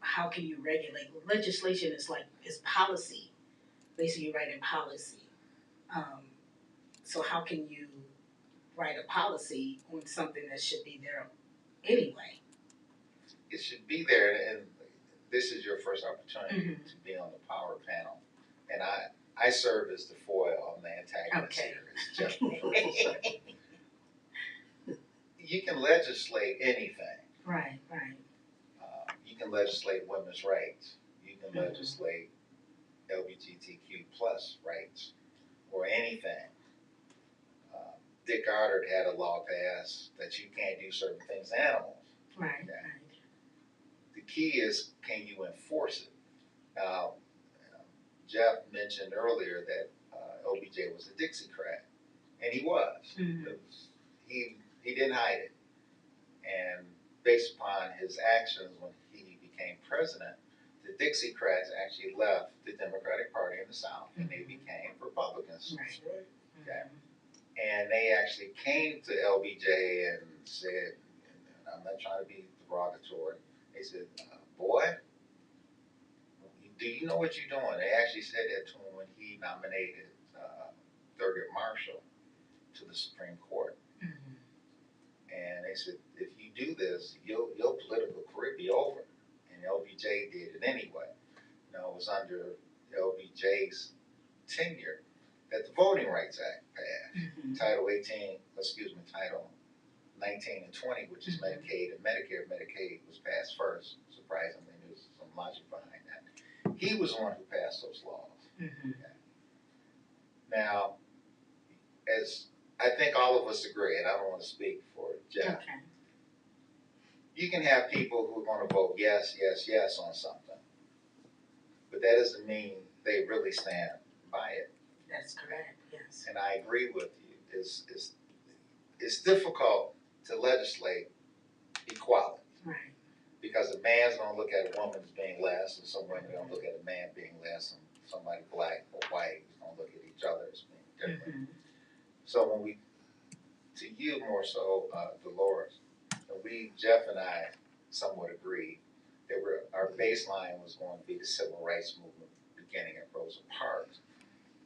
How can you regulate? Legislation is policy. Basically, you're writing policy. So how can you write a policy on something that should be there anyway? It should be there, and this is your first opportunity to be on the power panel. And I serve as the foil. I'm the antagonist here. It's Jeff. You can legislate anything. Right. You can legislate women's rights. You can legislate LGBTQ plus rights or anything. Dick Goddard had a law passed that you can't do certain things to animals. Right. The key is, can you enforce it? Now, Jeff mentioned earlier that LBJ was a Dixiecrat, and he was. He didn't hide it. And based upon his actions when he became president, the Dixiecrats actually left the Democratic Party in the South, and they became Republicans. Right. Okay. And they actually came to LBJ and said, and I'm not trying to be derogatory, they said, boy, do you know what you're doing? They actually said that to him when he nominated Thurgood Marshall to the Supreme Court. And they said, if you do this, your political career be over. And LBJ did it anyway. It was under LBJ's tenure that the Voting Rights Act passed. Title 19 and 20, which is Medicaid and Medicare. Medicaid was passed first. Surprisingly, there's some logic behind that. He was the one who passed those laws. Okay. Now, as I think all of us agree, and I don't want to speak for Jeff, you can have people who are going to vote yes on something, but that doesn't mean they really stand by it. That's correct, yes. And I agree with you. It's difficult to legislate equality. Right. Because a man's going to look at a woman as being less, and some women are going to look at a man being less, and somebody black or white is going to look at each other as being different. Mhm. So when we, to you more so, Dolores, Jeff and I somewhat agreed that our baseline was going to be the civil rights movement beginning at Rosa Parks.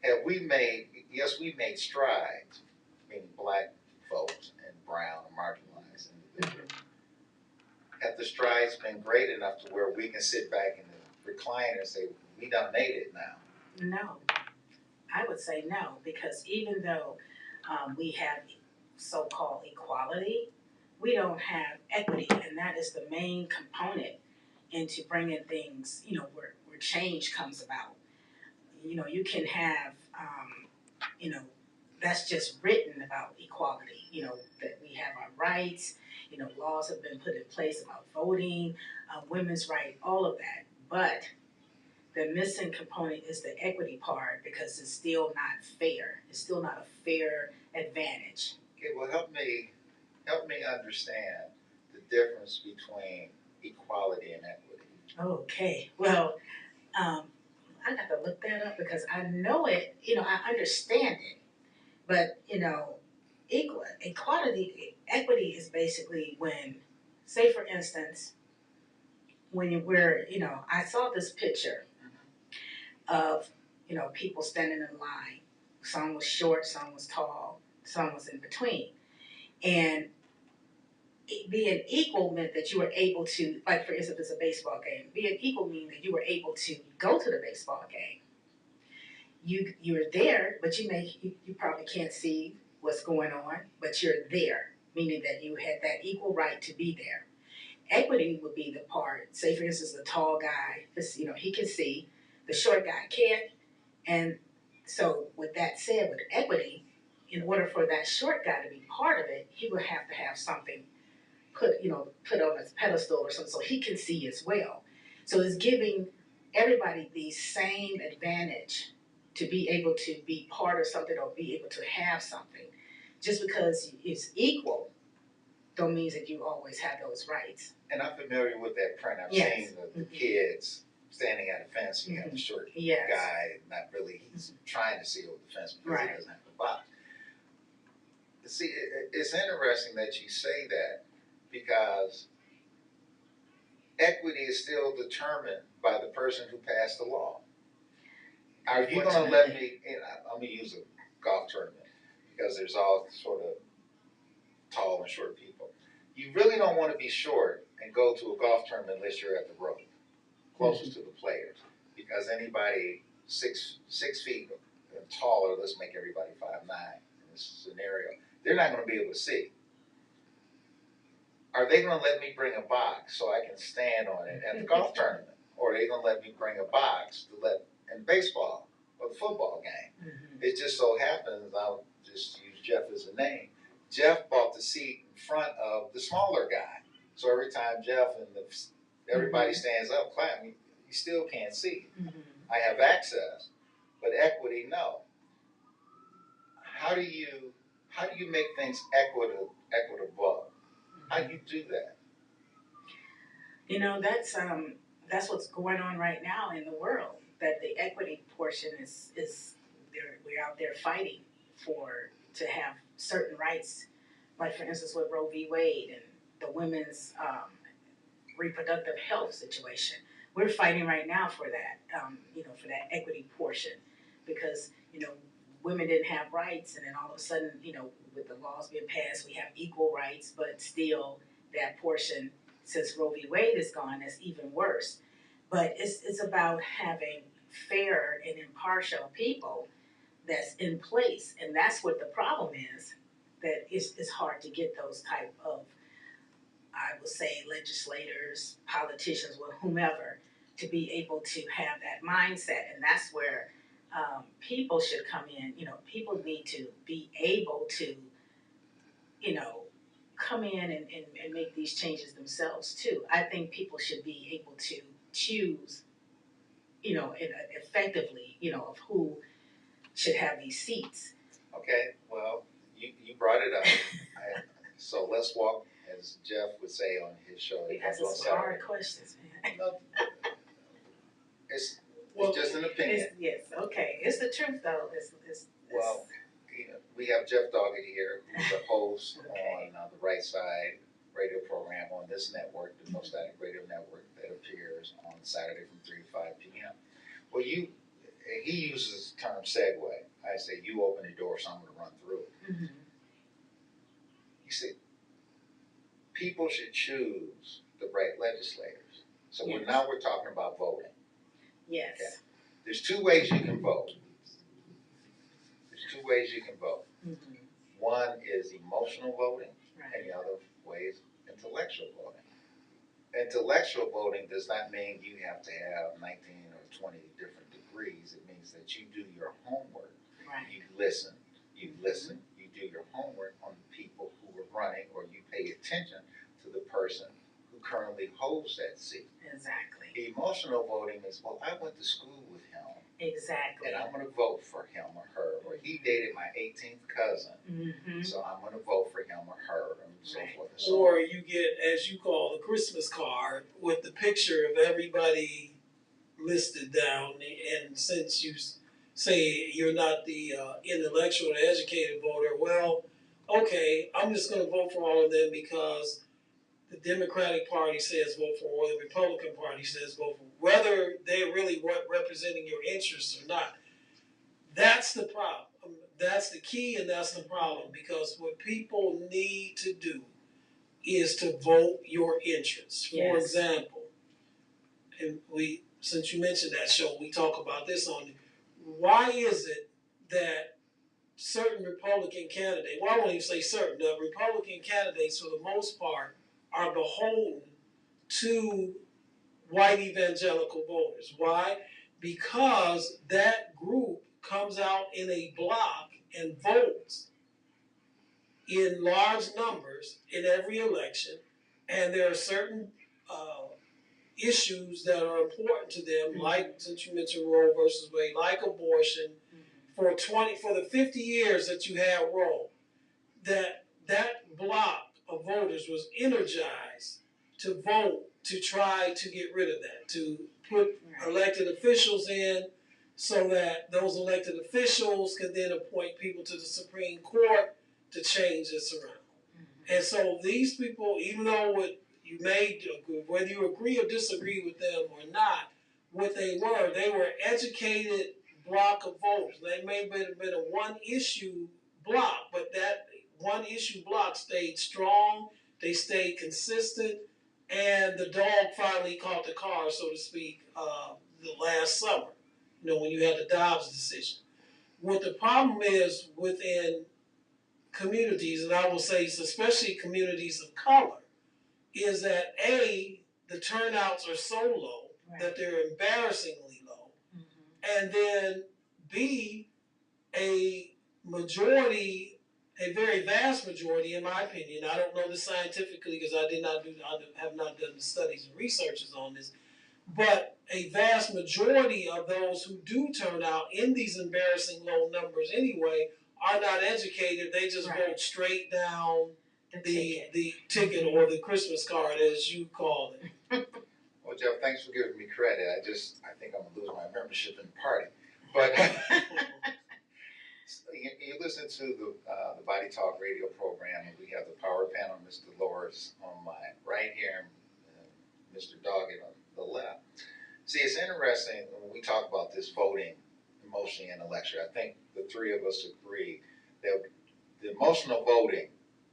Have we made, yes, we made strides, meaning black folks and brown and marginalized individuals. Have the strides been great enough to where we can sit back in the recliner and say, we done made it now? No, I would say no, because even though we have so-called equality, we don't have equity, and that is the main component into bringing things, where change comes about. You can have, that's just written about equality, that we have our rights, laws have been put in place about voting, women's right, all of that. But the missing component is the equity part because it's still not fair. It's still not a fair advantage. Okay, well, help me understand the difference between equality and equity. Okay, well, I got to look that up because I know it, I understand it, but, equity is basically when, say for instance, I saw this picture of, people standing in line. Some was short, some was tall, some was in between. And being equal meant that you were able to, like for instance, it's a baseball game. Being equal means that you were able to go to the baseball game. You're there, but you probably can't see what's going on, but you're there, meaning that you had that equal right to be there. Equity would be the part, say for instance, the tall guy, he can see, the short guy can't. And so with that said, with equity, in order for that short guy to be part of it, he would have to have something put on his pedestal or something so he can see as well. So it's giving everybody the same advantage to be able to be part of something or be able to have something. Just because it's equal don't mean that you always have those rights. And I'm familiar with that print. I've Yes. seen the kids standing at a fence, and you have the short guy, not really, he's trying to see over the fence because he doesn't have the box. See, it's interesting that you say that because equity is still determined by the person who passed the law. Are you going to let me, I'm going to use a golf tournament because there's all sort of tall and short people. You really don't want to be short and go to a golf tournament unless you're at the rope, closest to the players. Because anybody 6 feet and taller, let's make everybody 5'9" in this scenario, they're not going to be able to see. Are they going to let me bring a box so I can stand on it at the golf tournament? Or are they going to let me bring a box in baseball or the football game? Mm-hmm. It just so happens, I'll just use Jeff as a name, Jeff bought the seat in front of the smaller guy. So every time Jeff and everybody stands up clapping, you still can't see. Mm-hmm. I have access, but equity, no. How do you make things equitable? How do you do that? That's what's going on right now in the world. That the equity portion is we're out there fighting to have certain rights, like for instance with Roe v. Wade and the women's reproductive health situation. We're fighting right now for that, for that equity portion, because women didn't have rights, and then all of a sudden, with the laws being passed, we have equal rights, but still that portion, since Roe v. Wade is gone, that's even worse. But it's about having fair and impartial people that's in place, and that's what the problem is. That it's hard to get those type of, I would say, legislators, politicians, or whomever, to be able to have that mindset, and that's where people should come in. People need to be able to, come in and make these changes themselves too. I think people should be able to choose, effectively, of who should have these seats. Okay, well, you brought it up. So let's walk, as Jeff would say on his show. Because it's hard questions, man. No, it's just an opinion. Yes, okay. It's the truth, though. we have Jeff Doggett here, who's a host on the Right Side radio program on this network, the No Static Radio Network, that appears on Saturday from 3 to 5 p.m. Well, he uses the term segue. I say, you open the door, so I'm going to run through it. Mm-hmm. He said, people should choose the right legislators. So Yes. now we're talking about voting. Yes. Okay. There's two ways you can vote. Mm-hmm. One is emotional voting, Right. and the other way is intellectual voting. Intellectual voting does not mean you have to have 19 or 20 different degrees. It means that you do your homework. Right. You listen, you do your homework on the people who are running, or you pay attention to the person who currently holds that seat. Exactly. Emotional voting is, well, I went to school with him. Exactly. And I'm going to vote for him or her. Or he dated my 18th cousin, Mm-hmm. so I'm going to vote for him or her, and so Right. forth and so Or on. you get, as you call, the Christmas card with the picture of everybody listed down. And since you say you're not the intellectual or educated voter, well, okay, I'm just going to vote for all of them because the Democratic Party says vote for, or the Republican Party says vote for, whether they're really representing your interests or not. That's the problem. That's the key, and that's the problem, because what people need to do is to vote your interests. For Yes. example, and since you mentioned that show, we talk about this on. Why is it that certain Republican candidates, well, I won't even say certain, the Republican candidates for the most part are beholden to white evangelical voters? Why? Because that group comes out in a block and votes in large numbers in every election, and there are certain issues that are important to them, Mm-hmm. like, since you mentioned Roe versus Wade, like abortion. Mm-hmm. For the 50 years that you had Roe, that block of voters was energized to vote to try to get rid of that, to put elected officials in, so that those elected officials could then appoint people to the Supreme Court to change this around. Mm-hmm. And so these people, even though whether you agree or disagree with them or not, what they were educated block of voters. They may have been a one-issue block, but that one-issue block stayed strong, they stayed consistent, and the dog finally caught the car, so to speak, the last summer, when you had the Dobbs decision. What the problem is within communities, and I will say especially communities of color, is that A, the turnouts are so low that they're embarrassingly low. Mm-hmm. And then B, a very vast majority, in my opinion, I don't know this scientifically because I have not done the studies and researches on this, but a vast majority of those who do turn out in these embarrassing low numbers anyway are not educated. They just vote straight down the ticket mm-hmm. or the Christmas card, as you call it. Well, Jeff, thanks for giving me credit. I think I'm going to lose my membership in the party. But you listen to the Body Talk radio program, and we have the power panel, Ms. Delores on my right here, and Mr. Doggett on the left. See, it's interesting when we talk about this voting emotionally and intellectually. I think the three of us agree that the emotional voting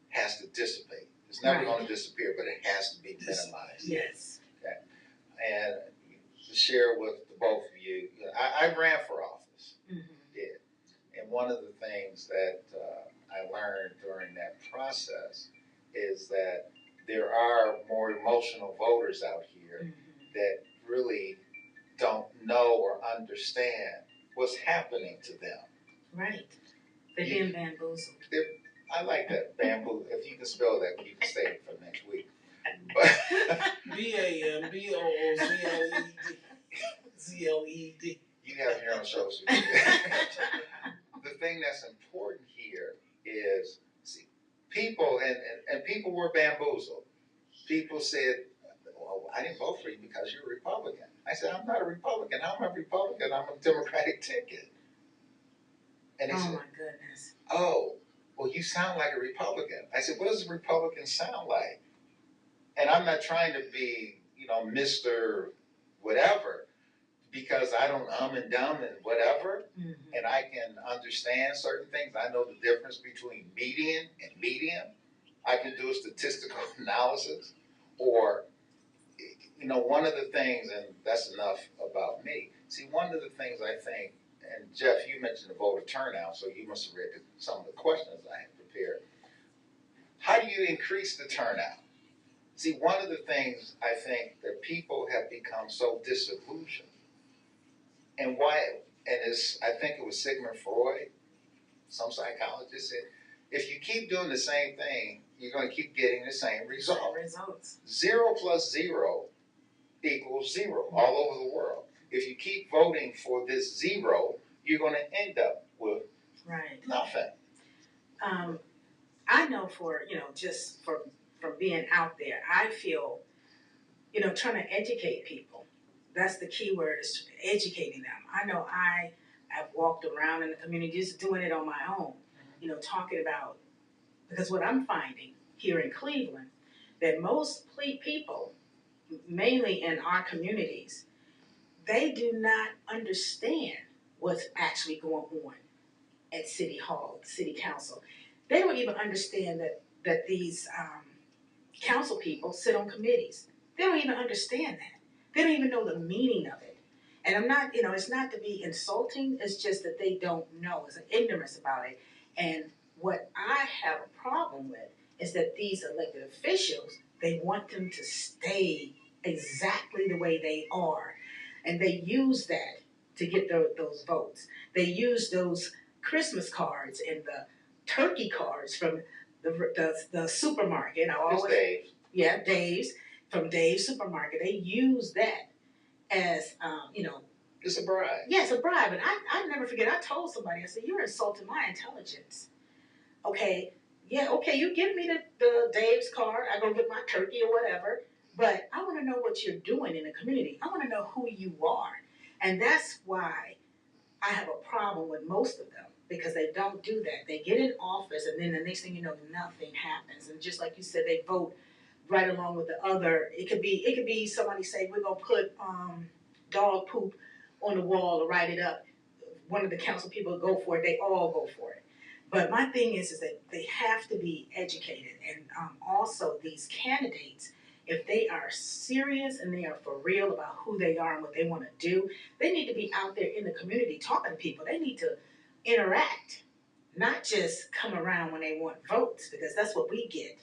has to dissipate. It's never going to disappear, but it has to be minimized. Yes. Okay. And to share with the both of you, I ran for office. Mm-hmm. Did. And one of the things that I learned during that process is that there are more emotional voters out here mm-hmm. that really don't know or understand what's happening to them. Right. They're being bamboozled. I like that, bamboo. If you can spell that, you can stay it for next week. BAMBOOZLED. You have your own shows. The thing that's important here is, see, people, and people were bamboozled. People said, well, I didn't vote for you because you're a Republican. I said, I'm not a Republican. I'm a Republican. I'm a Democratic ticket. And they Oh said, my goodness. oh, well, you sound like a Republican. I said, what does a Republican sound like? And I'm not trying to be, Mr. Whatever, because I don't and dumb and whatever, and I can understand certain things. I know the difference between median and medium. I can do a statistical analysis, or, one of the things, and that's enough about me. See, one of the things I think, and Jeff, you mentioned the voter turnout, so you must have read some of the questions I had prepared. How do you increase the turnout? See, one of the things I think that people have become so disillusioned, and why, and it's, I think it was Sigmund Freud, some psychologists said, if you keep doing the same thing, you're going to keep getting the same result. Results. 0 plus 0 equals 0 all over the world. If you keep voting for this 0, you're going to end up with nothing. I know just from being out there, I feel, trying to educate people. That's the key word, is educating them. I know I have walked around in the community just doing it on my own, talking about, because what I'm finding here in Cleveland, that most people, mainly in our communities, they do not understand what's actually going on at City Hall, City Council. They don't even understand that these council people sit on committees. They don't even understand that. They don't even know the meaning of it. And I'm not, it's not to be insulting, it's just that they don't know. It's an ignorance about it. And what I have a problem with is that these elected officials, they want them to stay exactly the way they are. And they use that to get those votes. They use those Christmas cards and the turkey cards from the supermarket. Dave's. Yeah, Dave's, from Dave's supermarket. They use that as, It's a bribe. Yeah, it's a bribe. And I never forget, I told somebody, I said, you're insulting my intelligence. Okay, yeah, okay, you give me the Dave's card, I go get my turkey or whatever, but I want to know what you're doing in the community. I want to know who you are. And that's why I have a problem with most of them, because they don't do that. They get in office, and then the next thing you know, nothing happens. And just like you said, they vote right along with the other. It could be somebody say, we're gonna put dog poop on the wall to write it up. One of the council people go for it. They all go for it. But my thing is that they have to be educated, and also these candidates, if they are serious and they are for real about who they are and what they want to do, they need to be out there in the community talking to people. They need to interact, not just come around when they want votes, because that's what we get.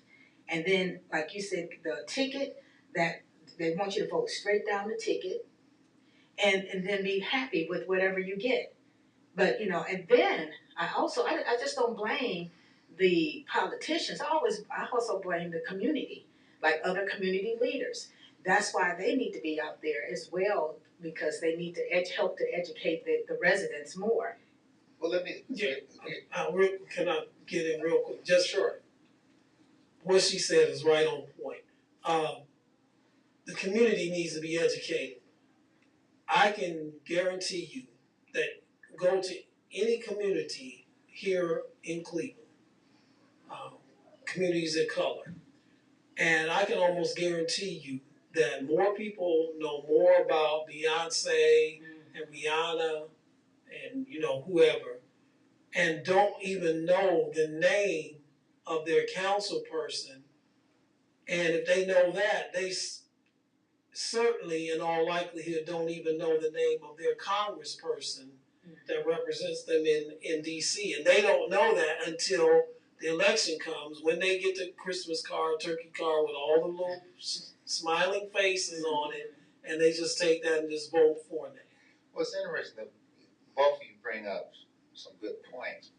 And then, like you said, the ticket, that they want you to vote straight down the ticket, and then be happy with whatever you get. But, and then I just don't blame the politicians. I also blame the community, like other community leaders. That's why they need to be out there as well, because they need to help to educate the residents more. Well, let me. Yeah, can I get in real quick? Just sure. What she said is right on point. The community needs to be educated. I can guarantee you that go to any community here in Cleveland, communities of color, and I can almost guarantee you that more people know more about Beyonce and Rihanna and whoever, and don't even know the name of their council person. And if they know that, they certainly, in all likelihood, don't even know the name of their congressperson that represents them in D.C. And they don't know that until the election comes, when they get the Christmas card, turkey card with all the little smiling faces on it, and they just take that and just vote for them. Well, it's interesting that both of you bring up some good points.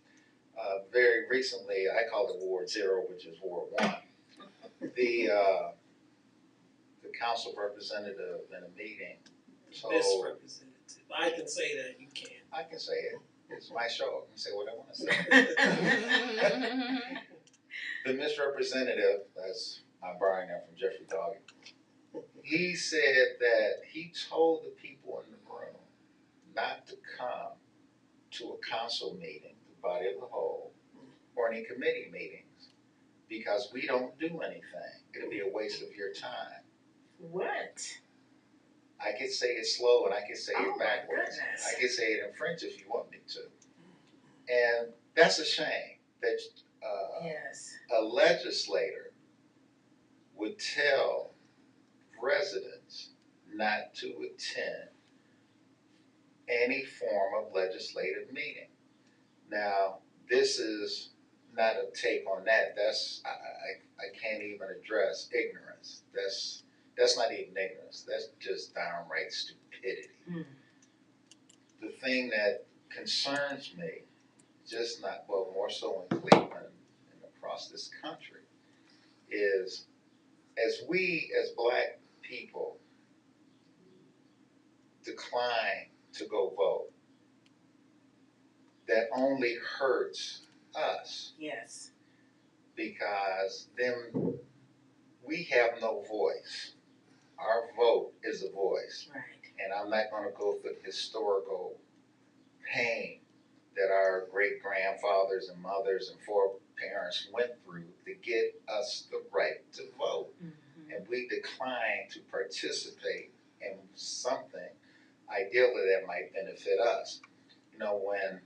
Very recently, I call it Ward 0, which is Ward 1. The council representative in a meeting. Misrepresentative. I can say that, you can't. I can say it. It's my show. I can say what I want to say. The misrepresentative, I'm borrowing that from Jeffrey Doggett. He said that he told the people in the room not to come to a council meeting joining committee meetings because we don't do anything. It'll be a waste of your time. What? I could say it slow and I could say Oh it my backwards. goodness. I could say it in French if you want me to. And that's a shame that Yes. a legislator would tell residents not to attend any form of legislative meeting. Now, this is not a take on that. That's I can't even address ignorance. That's not even ignorance. That's just downright stupidity. Mm. The thing that concerns me, just not well, more so in Cleveland and across this country, is as we as Black people decline to go vote, that only hurts us. Yes. Because then we have no voice. Our vote is a voice. Right. And I'm not going to go through the historical pain that our great grandfathers and mothers and foreparents went through to get us the right to vote. Mm-hmm. And we decline to participate in something ideally that might benefit us. You know, when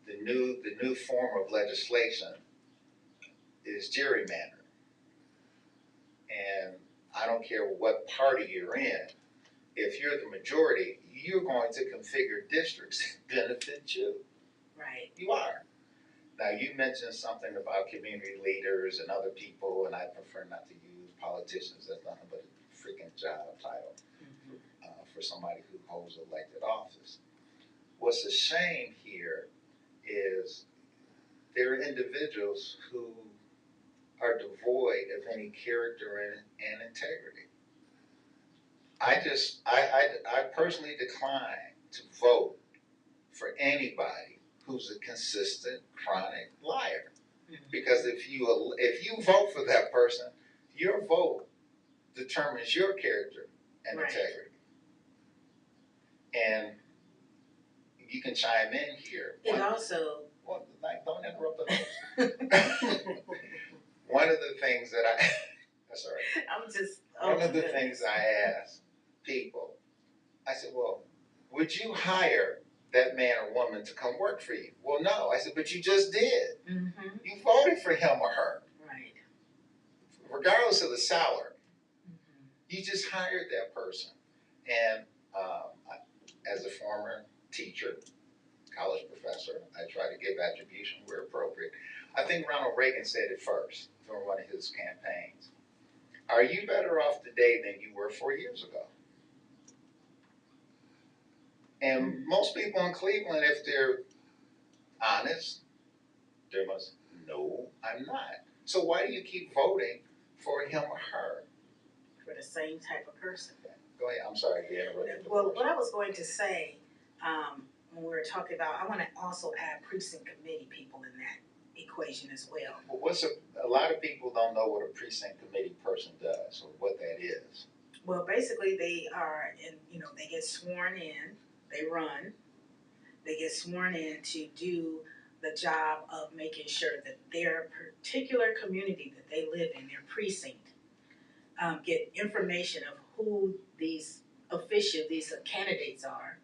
the new form of legislation is gerrymandering. And I don't care what party you're in, if you're the majority, you're going to configure districts that benefit you. Right. You are. Now, you mentioned something about community leaders and other people, and I prefer not to use politicians. That's nothing but a freaking job title for somebody who holds elected office. What's a shame here is there are individuals who are devoid of any character and integrity. I personally decline to vote for anybody who's a consistent chronic liar. Because if you vote for that person, your vote determines your character and Right. integrity. And you can chime in here. It also. Well, don't interrupt the host. One of the things that that's all right. I'm just. One of the things I ask people, I said, well, would you hire that man or woman to come work for you? Well, no. I said, but you just did. Mm-hmm. You voted for him or her. Right. Regardless of the salary. Mm-hmm. You just hired that person. And as a former teacher, college professor, I try to give attribution where appropriate. I think Ronald Reagan said it first during one of his campaigns. Are you better off today than you were 4 years ago? And most people in Cleveland, if they're honest, they must, no, I'm not. So why do you keep voting for him or her? For the same type of person. Go ahead. I'm sorry, Dan. Well, what I was going to say, when we were talking about, I want to also add precinct committee people in that equation as well. Well, a lot of people don't know what a precinct committee person does or what that is. Well, basically they are they get sworn in, they get sworn in to do the job of making sure that their particular community that they live in, their precinct, get information of who these candidates are.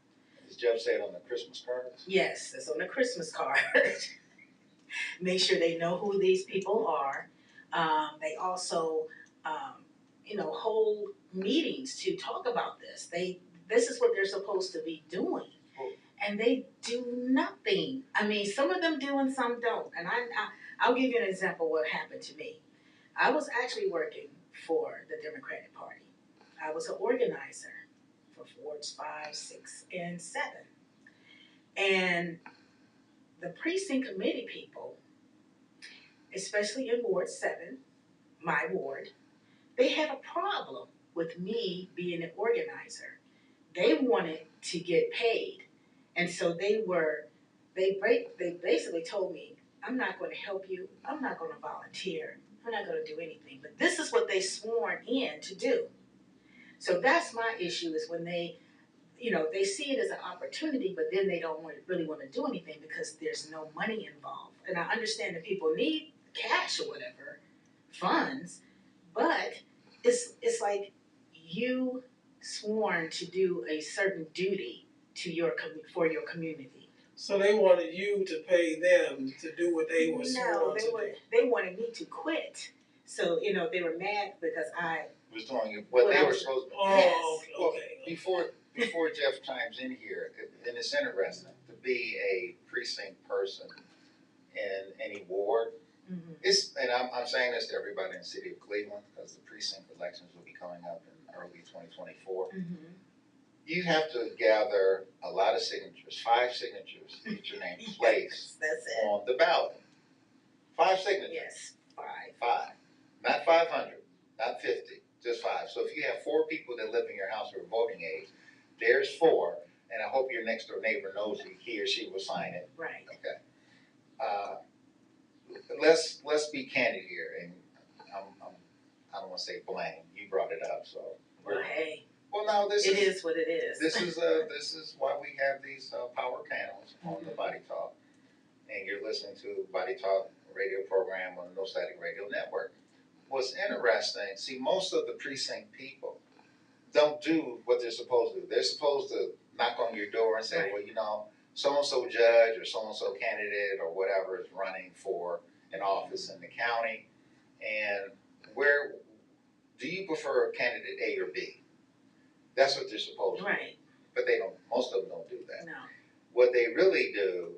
As Jeff said on the Christmas cards? Yes, it's on the Christmas card. Make sure they know who these people are. They also, hold meetings to talk about this. This is what they're supposed to be doing, and they do nothing. I mean, some of them do and some don't. And I'll give you an example of what happened to me. I was actually working for the Democratic Party. I was an organizer for Wards 5, 6, and 7. And the precinct committee people, especially in Ward 7, my ward, they had a problem with me being an organizer. They wanted to get paid. And so they basically told me, I'm not going to help you. I'm not going to volunteer. I'm not going to do anything. But this is what they sworn in to do. So that's my issue, is when they, they see it as an opportunity, but then they don't really want to do anything because there's no money involved. And I understand that people need cash or whatever, funds, but it's like you sworn to do a certain duty for your community. So they wanted you to pay them to do what they were sworn to do. They wanted me to quit. So they were mad because I was doing what they were supposed to. Oh, Yes. okay. Well, before Jeff chimes in here, and it's interesting to be a precinct person in any ward. Mm-hmm. And I'm saying this to everybody in the city of Cleveland because the precinct elections will be coming up in early 2024. Mm-hmm. You have to gather a lot of signatures, 5 signatures, to get your name placed That's it. on the ballot. 5 signatures. Yes, 5. 5. Not 500, not 50, just 5. So if you have 4 people that live in your house who are voting age, there's 4, and I hope your next door neighbor knows that he or she will sign it. Right. Okay. Let's be candid here, and I don't want to say blame. You brought it up, so. Well, hey. Well, no, it is what it is. This is why we have these power panels on the Body Talk, and you're listening to Body Talk radio program on the No Static Radio Network. What's interesting, see, most of the precinct people don't do what they're supposed to do. They're supposed to knock on your door and say, right. well, so-and-so judge or so-and-so candidate or whatever is running for an office in the county, and where do you prefer candidate A or B? That's what they're supposed to do. Right. But they don't. Most of them don't do that. No. What they really do,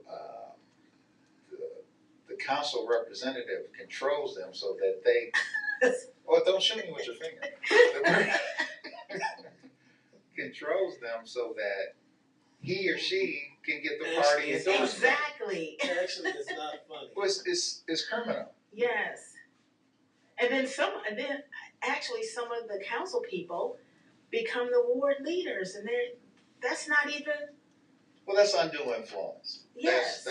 the council representative controls them so that they. Oh, don't shoot me with your finger. Controls them so that he or she can get the party endorsement. Exactly. Actually, it's not funny. Well, it's criminal. Yes. And then some of the council people become the ward leaders, and that's not even. Well, that's undue influence. Yes.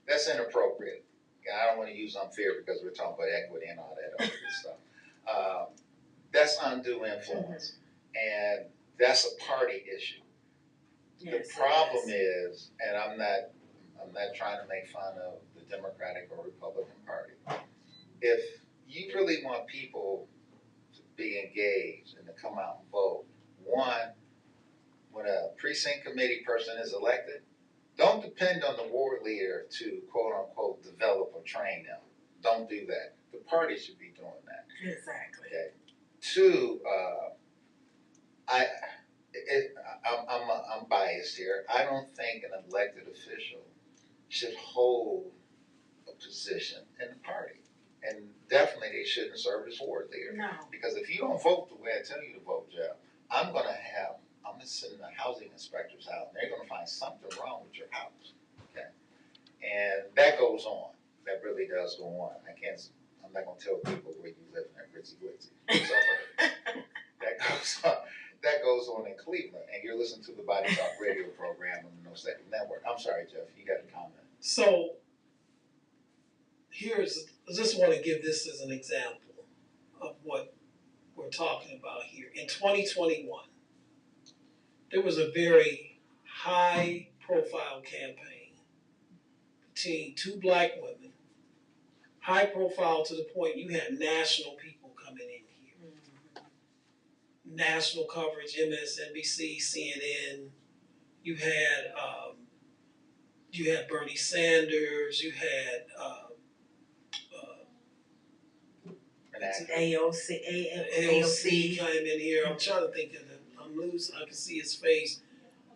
That's inappropriate. I don't want to use unfair because we're talking about equity and all that other good stuff. That's undue influence, and that's a party issue. Yes, the problem is, and I'm not trying to make fun of the Democratic or Republican Party. If you really want people to be engaged and to come out and vote, one, when a precinct committee person is elected, don't depend on the ward leader to quote unquote develop or train them. Don't do that. The party should be doing that. Exactly. Okay. 2, I'm biased here. I don't think an elected official should hold a position in the party, and definitely they shouldn't serve as ward leader. No. Because if you don't vote the way I tell you to vote, Jeff, I'm gonna send the housing inspectors out, and they're gonna find something wrong with your house. Okay, and that goes on. That really does go on. I'm not gonna tell people where you live in that ritzy witzy. That goes on in Cleveland, and you're listening to the Body Talk radio program on the No Static Network. I'm sorry, Jeff, you got a comment. So I just want to give this as an example of what we're talking about here. In 2021, there was a very high profile campaign between 2 black women, high profile to the point you had national people coming in here. Mm-hmm. National coverage, MSNBC, CNN. You had Bernie Sanders. You had AOC came in here. I'm trying to think of it. I'm losing. I can see his face.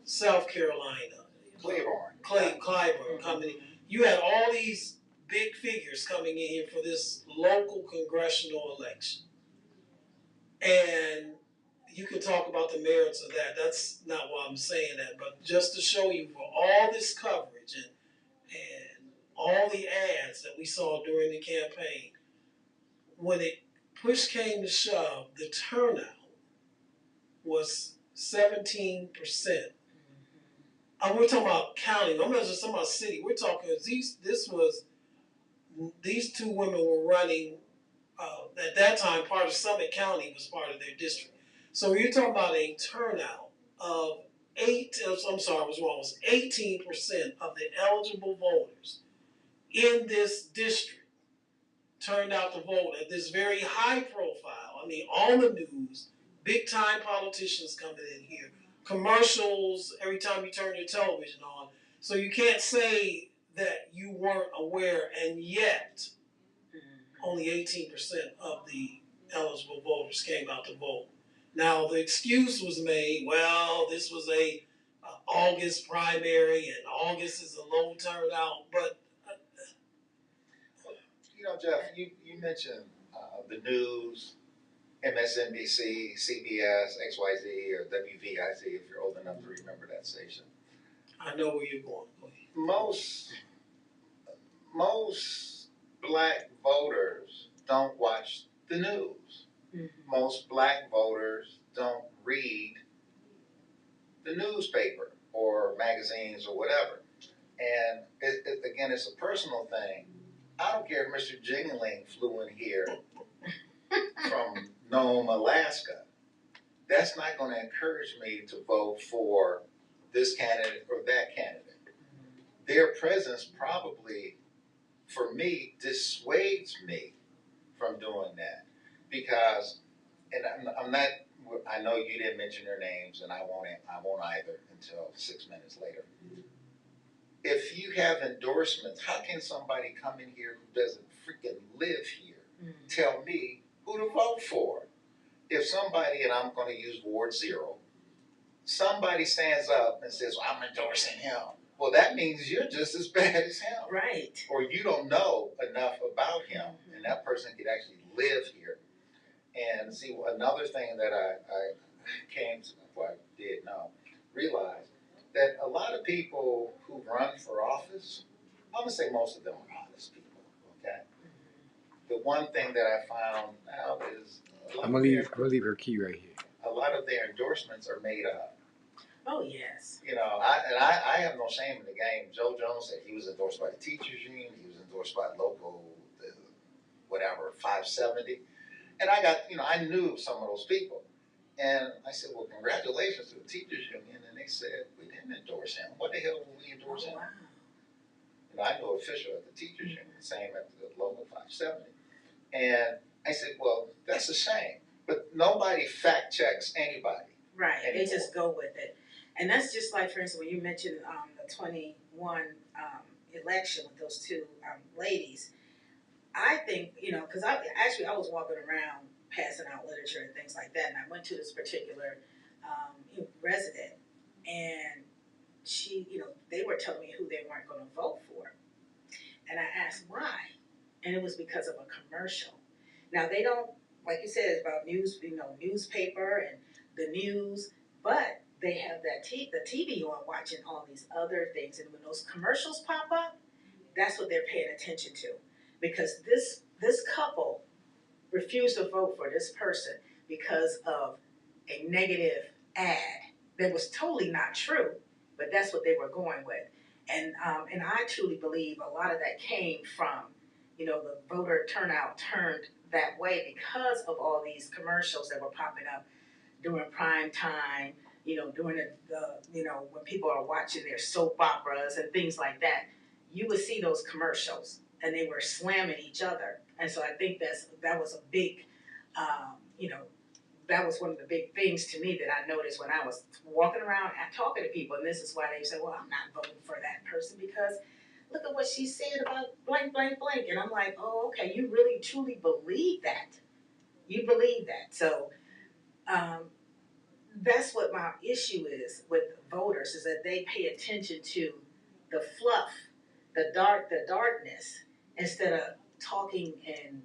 South Carolina. Clyburn coming in. You had all these big figures coming in here for this local congressional election. And you can talk about the merits of that. That's not why I'm saying that. But just to show you for all this coverage and all the ads that we saw during the campaign, when it push came to shove, the turnout was 17%. We're talking about county. I'm not just talking about city. We're talking these 2 women were running at that time. Part of Summit County was part of their district. So you're talking about a turnout of it was 18% of the eligible voters in this district turned out to vote at this very high profile. I mean, on the news, big time politicians coming in here, commercials every time you turn your television on. So you can't say that you weren't aware, and yet only 18% of the eligible voters came out to vote. Now the excuse was made, well, this was a August primary, and August is a low turnout, but Jeff, you mentioned the news, MSNBC, CBS, XYZ, or WVIZ, if you're old enough to remember that station. I know where you're going. Most black voters don't watch the news. Mm-hmm. Most black voters don't read the newspaper or magazines or whatever. And again, it's a personal thing. I don't care if Mr. Jingling flew in here from Nome, Alaska. That's not going to encourage me to vote for this candidate or that candidate. Their presence probably, for me, dissuades me from doing that. Because, and I'm not, I know you didn't mention their names, and I won't either until 6 minutes later. If you have endorsements, how can somebody come in here who doesn't freaking live here tell me who to vote for? If somebody, and I'm going to use Ward 0, somebody stands up and says, well, I'm endorsing him. Well, that means you're just as bad as him. Right. Or you don't know enough about him, and that person could actually live here. And see, another thing that I came to, well, I did know, realize that a lot of people who run for office, I'm going to say most of them are honest people, okay? The one thing that I found out is I'm gonna leave her key right here. a lot of their endorsements are made up. Oh, yes. I have no shame in the game. Joe Jones said he was endorsed by the teachers union. He was endorsed by local, whatever, 570. And I got, I knew some of those people. And I said, well, congratulations to the teachers union. And they said, we didn't endorse him. What the hell did we endorse him? Wow. I know official at the teachers union, same at the local 570. And I said, well, that's a shame. But nobody fact checks anybody. Right. Anymore. They just go with it. And that's just like, for instance, when you mentioned the 21 election with those two ladies, I think, because I was walking around passing out literature and things like that, and I went to this particular resident, and she, they were telling me who they weren't going to vote for. And I asked why, and it was because of a commercial. Now, they don't, like you said, it's about newspaper and the news, but they have the TV on watching all these other things, and when those commercials pop up, that's what they're paying attention to. Because this couple refused to vote for this person because of a negative ad that was totally not true, but that's what they were going with. And I truly believe a lot of that came from, the voter turnout turned that way because of all these commercials that were popping up during prime time, during the when people are watching their soap operas and things like that. You would see those commercials, and they were slamming each other. And so I think that was a big, that was one of the big things to me that I noticed when I was walking around and talking to people. And this is why they say, well, I'm not voting for that person because look at what she said about blank, blank, blank. And I'm like, oh, okay, you really, truly believe that. You believe that. So that's what my issue is with voters, is that they pay attention to the fluff, the darkness, instead of talking and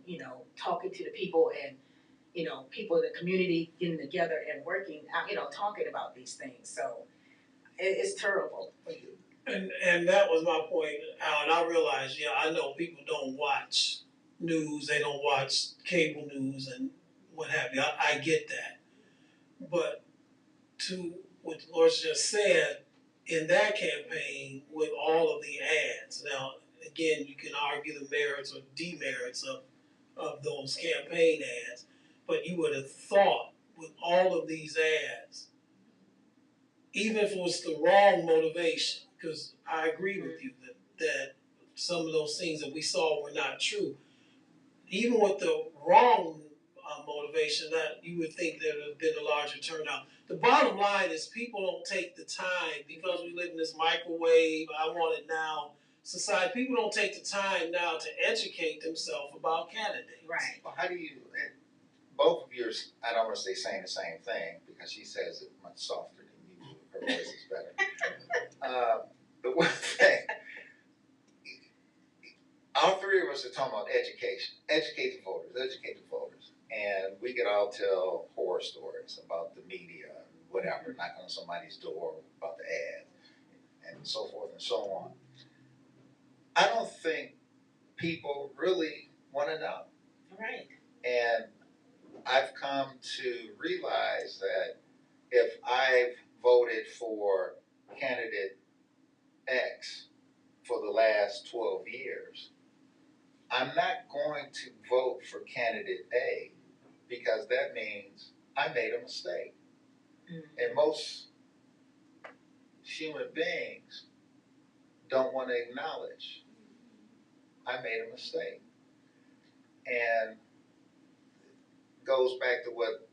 talking to the people and people in the community getting together and working out, talking about these things. So it's terrible. And that was my point, Alan. I realized, I know people don't watch news, they don't watch cable news and what have you. I get that, but to what Dolores just said, in that campaign with all of the ads. Now, again, you can argue the merits or demerits of those campaign ads, but you would have thought with all of these ads, even if it was the wrong motivation, because I agree with you that some of those things that we saw were not true. Even with the wrong motivation, that you would think there would have been a larger turnout. The bottom line is people don't take the time, because we live in this microwave, I want it now society. People don't take the time now to educate themselves about candidates. Right. Well, how do you, and both of yours, I don't want to say saying the same thing because she says it much softer than you do. Her voice is better. The one thing, all three of us are talking about education. Educate the voters, educate the voters. And we could all tell horror stories about the media and whatever, knocking on somebody's door about the ad and so forth and so on. I don't think people really want to know. Right. And I've come to realize that if I've voted for candidate X for the last 12 years, I'm not going to vote for candidate A because that means I made a mistake. And most human beings don't want to acknowledge I made a mistake. And goes back to what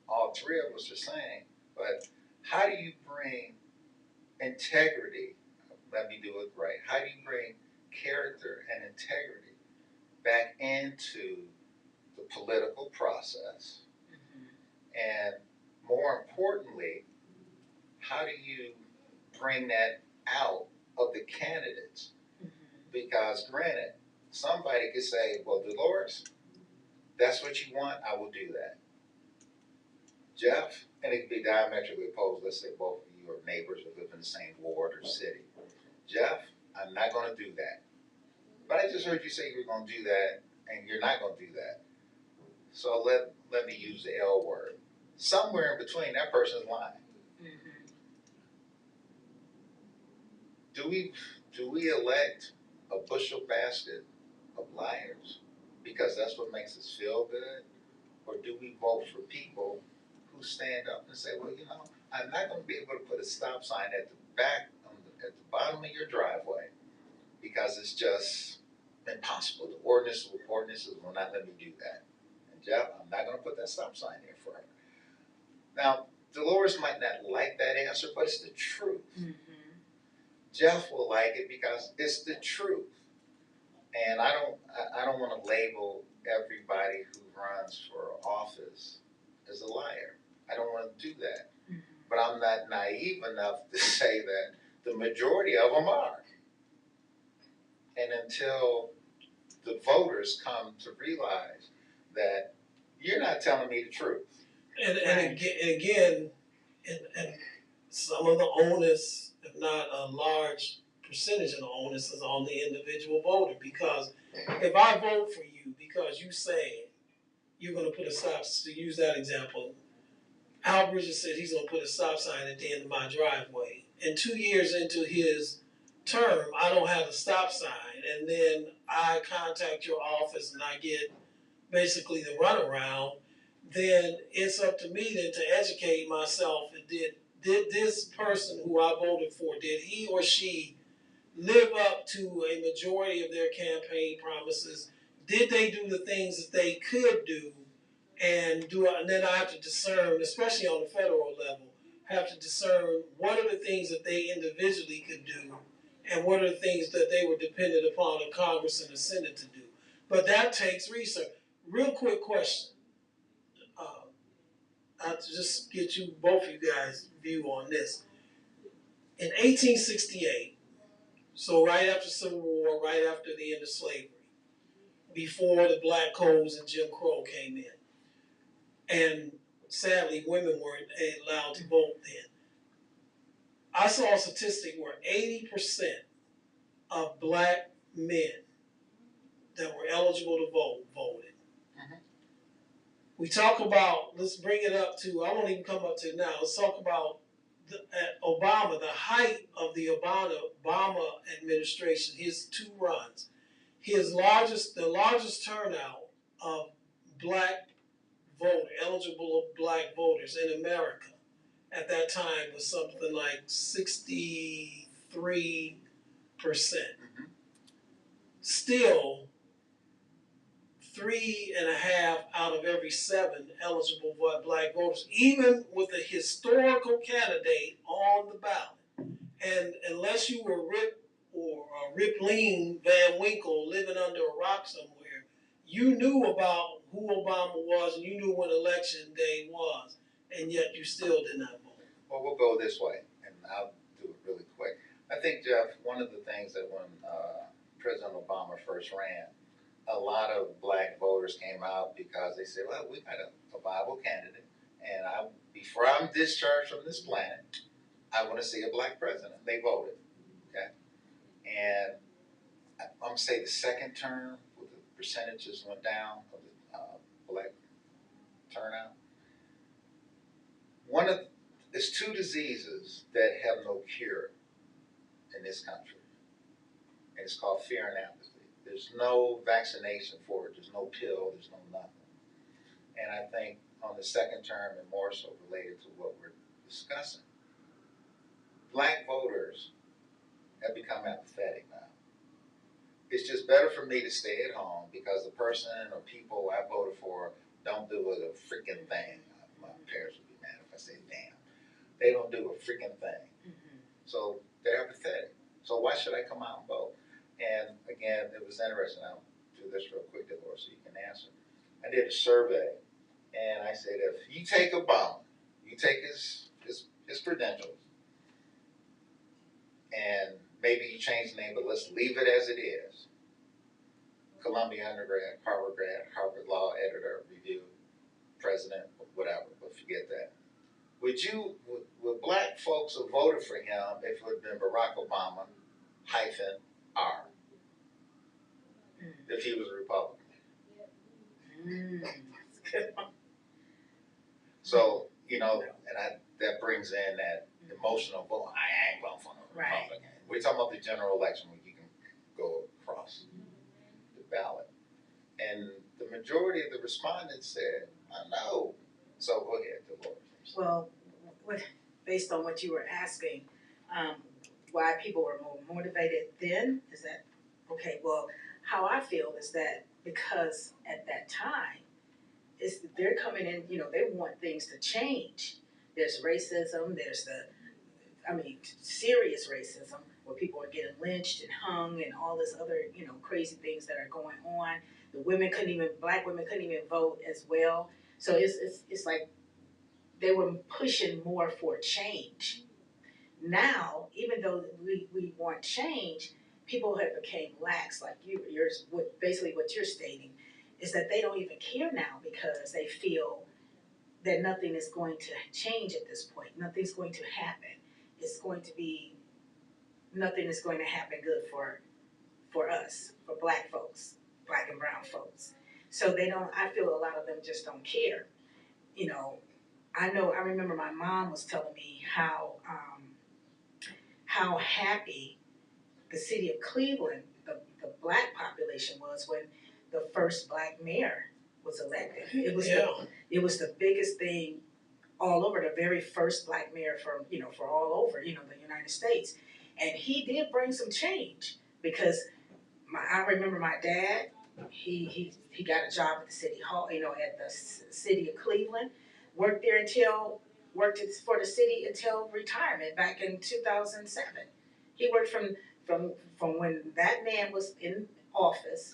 all three of us are saying, but how do you bring integrity? Let me do it right. How do you bring character and integrity back into the political process? And more importantly, how do you bring that out of the candidates? Because granted, somebody could say, well, Delores, that's what you want, I will do that. Jeff, and it could be diametrically opposed. Let's say both of you are neighbors or live in the same ward or city. Jeff, I'm not going to do that. But I just heard you say you were going to do that, and you're not going to do that. So let me use the L word. Somewhere in between, that person's lying. Do we elect a bushel basket of liars because that's what makes us feel good? Or do we vote for people who stand up and say, well, you know, I'm not going to be able to put a stop sign at the back, at the bottom of your driveway because it's just impossible. The ordinances will not let me do that. And Jeff, I'm not going to put that stop sign there for her. Now, Delores might not like that answer, but it's the truth. Jeff will like it because it's the truth. And I don't want to label everybody who runs for office as a liar. I don't want to do that. But I'm not naive enough to say that the majority of them are. And until the voters come to realize that you're not telling me the truth. And again, some of the onus, if not a large percentage of the onus, is on the individual voter. Because if I vote for you because you say you're going to put a stop, to use that example, Ayl Bridges said he's going to put a stop sign at the end of my driveway. And 2 years into his term, I don't have a stop sign. And then I contact your office and I get basically the runaround. Then it's up to me then to educate myself. Did this person who I voted for, did he or she live up to a majority of their campaign promises? Did they do the things that they could do? And then I have to discern, especially on the federal level, have to discern what are the things that they individually could do and what are the things that they were dependent upon the Congress and the Senate to do. But that takes research. Real quick question. I'll just get you, both of you guys' view on this. In 1868, so right after Civil War, right after the end of slavery, before the black codes and Jim Crow came in, and sadly women weren't allowed to vote then. I saw a statistic where 80% of black men that were eligible to vote voted. We talk about, let's bring it up to, I won't even come up to it now, let's talk about Obama, the height of the Obama administration, his 2 runs, the largest turnout of black eligible black voters in America at that time was something like 63%. Still, 3.5 out of every 7 eligible black voters, even with a historical candidate on the ballot. And unless you were Rippling Van Winkle living under a rock somewhere, you knew about who Obama was and you knew when election day was, and yet you still did not vote. Well, we'll go this way, and I'll do it really quick. I think, Jeff, one of the things that when President Obama first ran, a lot of black voters came out because they said, well, we got a viable candidate, and before I'm discharged from this planet, I want to see a black president. They voted, okay? And I'm going to say the second term, with the percentages went down of the black turnout. There's 2 diseases that have no cure in this country, and it's called fear and apathy. There's no vaccination for it. There's no pill. There's no nothing. And I think on the second term, and more so related to what we're discussing, black voters have become apathetic now. It's just better for me to stay at home because the person or people I voted for don't do a freaking thing. My parents would be mad if I say damn. They don't do a freaking thing. Mm-hmm. So they're apathetic. So why should I come out and vote? And again, it was interesting. I'll do this real quick, Delores, so you can answer. I did a survey, and I said, if you take Obama, you take his credentials, and maybe you change the name, but let's leave it as it is. Columbia undergrad, Harvard grad, Harvard law editor, review, president, whatever, but forget that. Would black folks have voted for him if it would have been Barack Obama -R, if he was a Republican? So, and that brings in that emotional vote. I ain't voting for no Republican. Right. We're talking about the general election when you can go across the ballot. And the majority of the respondents said, I know. So go ahead, Delores. Well, based on what you were asking, why people were more motivated then, is that, okay, well, how I feel is that because at that time, they're coming in, they want things to change. There's racism, there's serious racism where people are getting lynched and hung and all this other, crazy things that are going on. Black women couldn't even vote as well. So it's like they were pushing more for change. Now, even though we want change, people have become lax, like basically what you're stating, is that they don't even care now because they feel that nothing is going to change at this point. Nothing's going to happen. Nothing is going to happen good for us, for black folks, black and brown folks. So I feel a lot of them just don't care. I remember my mom was telling me how happy the city of Cleveland, the black population was when the first black mayor was elected. It was the biggest thing all over, the very first black mayor for all over, the United States. And he did bring some change because I remember my dad, he got a job at the city hall, at the city of Cleveland, worked for the city until retirement back in 2007. He worked from when that man was in office.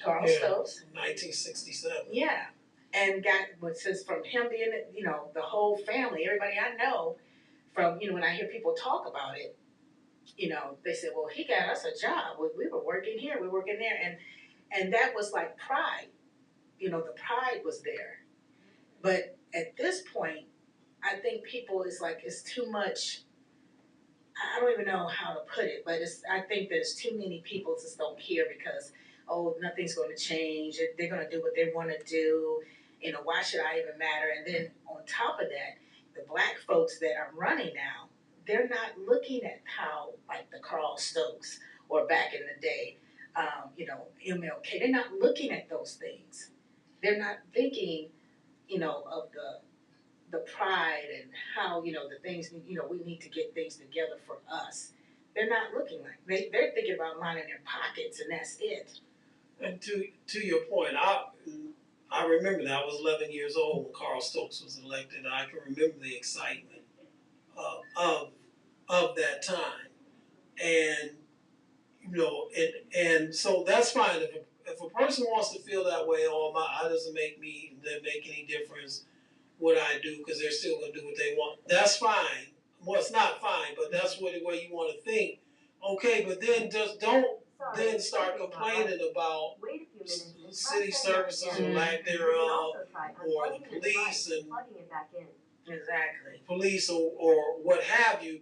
Carl Stokes. 1967. Yeah. And since from him being, the whole family, everybody I know, from, when I hear people talk about it, they said, well, he got us a job. We were working here, we were working there. And that was like pride. The pride was there. But at this point, I think people it's too much. I don't even know how to put it, but I think there's too many people just don't care because, nothing's going to change. They're going to do what they want to do. Why should I even matter? And then on top of that, the black folks that are running now, they're not looking at how, like the Carl Stokes or back in the day, MLK, they're not looking at those things. They're not thinking, of the pride and how, the things, we need to get things together for us. They're not looking like, they're thinking about lining their pockets and that's it. And to your point, I remember that I was 11 years old when Carl Stokes was elected. I can remember the excitement of that time, and and so that's fine. If a person wants to feel that way, it doesn't make any difference what I do because they're still gonna do what they want. That's fine. Well, it's not fine, but that's what the way you want to think. Okay, but then just don't then start complaining about city services or lack thereof, or the police and Exactly. police or what have you,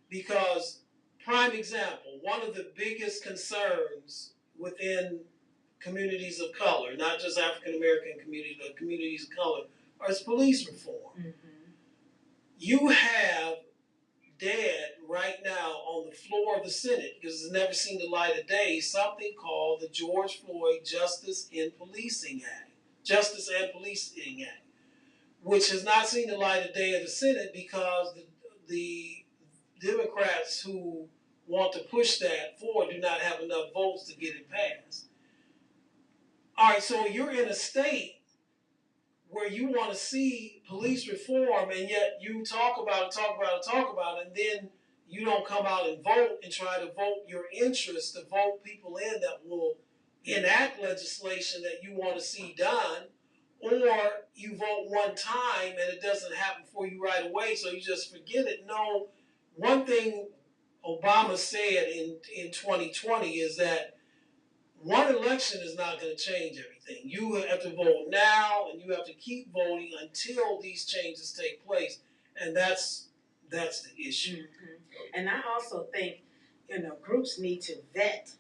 because prime example, one of the biggest concerns within communities of color, not just African American communities, but communities of color, is police reform. Mm-hmm. You have dead right now on the floor of the Senate, because it's never seen the light of day, something called the George Floyd Justice and Policing Act, which has not seen the light of day of the Senate because the Democrats who want to push that forward do not have enough votes to get it passed. All right, so you're in a state where you want to see police reform, and yet you talk about it, and then you don't come out and vote and try to vote your interests to vote people in that will enact legislation that you want to see done, or you vote one time and it doesn't happen for you right away, so you just forget it. No, one thing Obama said in 2020 is that one election is not going to change everything. You have to vote now, and you have to keep voting until these changes take place, and that's the issue. Mm-hmm. And I also think, groups need to vet.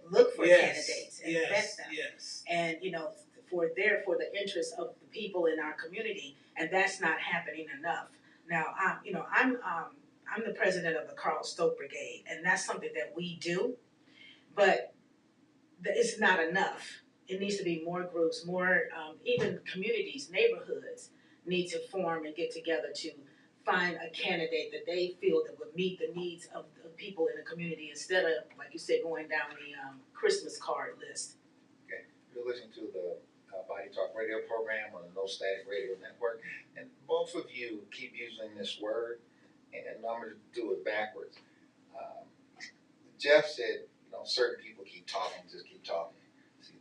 Look for candidates and vet them. Yes. And for the interest of the people in our community, and that's not happening enough. Now, I'm the president of the Carl Stoke Brigade, and that's something that we do. But it's not enough. It needs to be more groups, more even communities, neighborhoods need to form and get together to find a candidate that they feel that would meet the needs of the people in the community instead of, like you said, going down the Christmas card list. Okay, you're listening to the Body Talk radio program on the No Static Radio Network, and both of you keep using this word, and I'm going to do it backwards. Jeff said, certain people keep talking, just keep talking. See,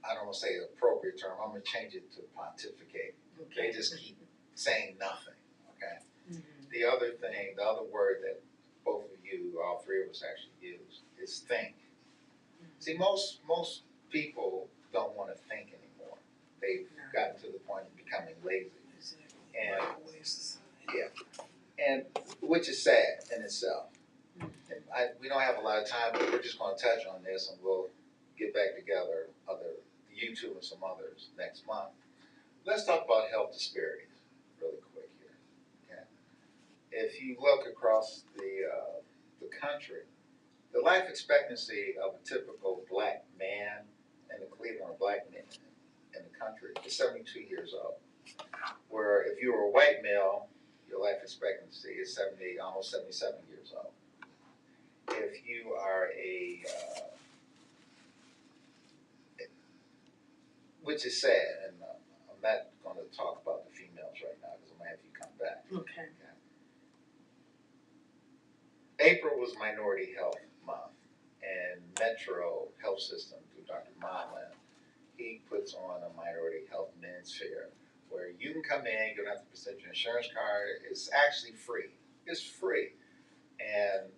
I don't want to say the appropriate term. I'm going to change it to pontificate. Okay. They just keep saying nothing. Okay. Mm-hmm. The other word that both of you, all three of us actually use is think. Mm-hmm. See, most people don't want to think anymore. They've gotten to the point of becoming lazy. And and which is sad in itself. And we don't have a lot of time, but we're just going to touch on this, and we'll get back together, you two and some others next month. Let's talk about health disparities really quick here. Okay? If you look across the country, the life expectancy of a typical black man in the Cleveland, or black man in the country, is 72 years old. Where if you were a white male, your life expectancy is almost 77 years old. If you are which is sad, and I'm not going to talk about the females right now because I'm going to have you come back. Okay. April was Minority Health Month, and Metro Health System through Dr. Motlin, he puts on a Minority Health Men's Fair where you can come in, you don't have to present your insurance card. It's actually free. It's free. And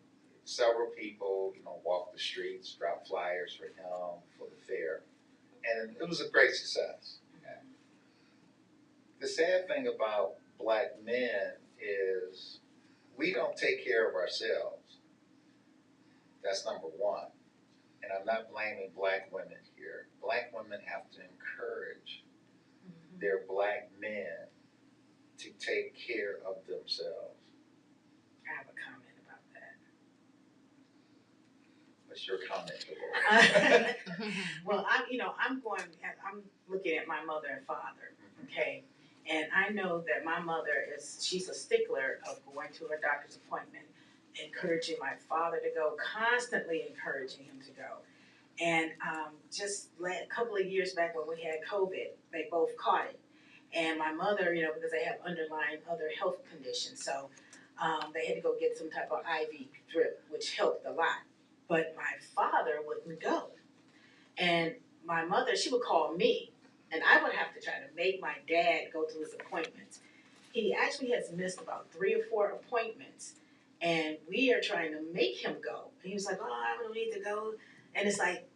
several people, walk the streets, drop flyers for him for the fair. And it was a great success. Okay? The sad thing about black men is we don't take care of ourselves. That's number one. And I'm not blaming black women here. Black women have to encourage their black men to take care of themselves. I have a comment about that. What's your comment, Delores? Well, I'm looking at my mother and father, okay, and I know that my mother she's a stickler of going to her doctor's appointment, encouraging my father to go, constantly encouraging him to go. And just a couple of years back when we had COVID, they both caught it. And my mother, because they have underlying other health conditions, so they had to go get some type of IV drip, which helped a lot. But my father wouldn't go. And my mother, she would call me, and I would have to try to make my dad go to his appointments. He actually has missed about 3 or 4 appointments, and we are trying to make him go. And he was like, "Oh, I don't need to go." And it's like,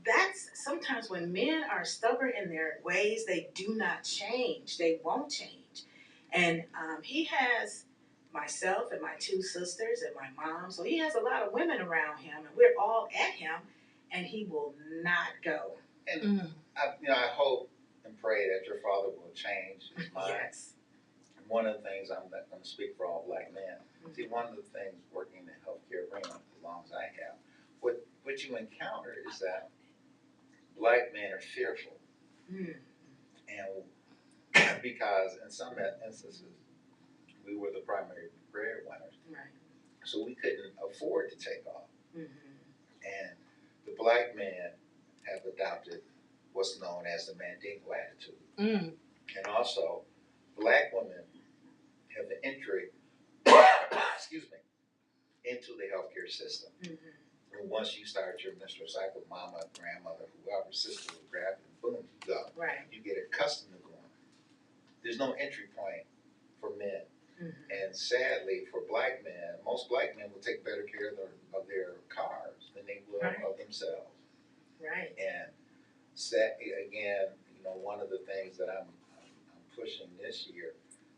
that's sometimes when men are stubborn in their ways, they do not change. They won't change. And he has myself and my 2 sisters and my mom, so he has a lot of women around him, and we're all at him, and he will not go. And I hope and pray that your father will change his mind. Yes. And one of the things, I'm not going to speak for all black men. See, one of the things working in the healthcare arena, as long as I have, what you encounter is that black men are fearful. And because in some instances, we were the primary breadwinners. Right. So we couldn't afford to take off. Mm-hmm. And the black men have adopted what's known as the Mandingo attitude. And also, black women have the entry, excuse me, into the healthcare system. And once you start your menstrual cycle, mama, grandmother, whoever, sister will grab it, and boom, you go. Right. You get accustomed to going. There's no entry point for men. And sadly, for black men, most black men will take better care of their cars than they will of themselves. Right. And again, one of the things that I'm pushing this year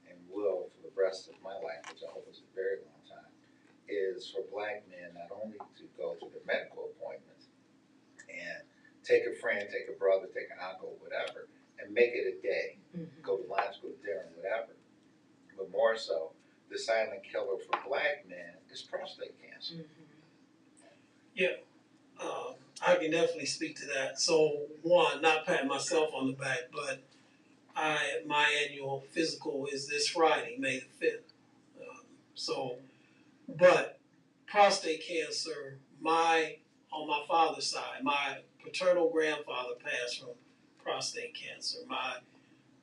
and will for the rest of my life, which I hope is a very long time, is for black men not only to go to the medical appointments and take a friend, take a brother, take an uncle, whatever, and make it a day. Go to lunch, go to dinner, whatever. But more so, the silent killer for black men is prostate cancer. Yeah, I can definitely speak to that. So, one, not patting myself on the back, but my annual physical is this Friday, May the 5th. But prostate cancer, on my father's side, my paternal grandfather passed from prostate cancer. My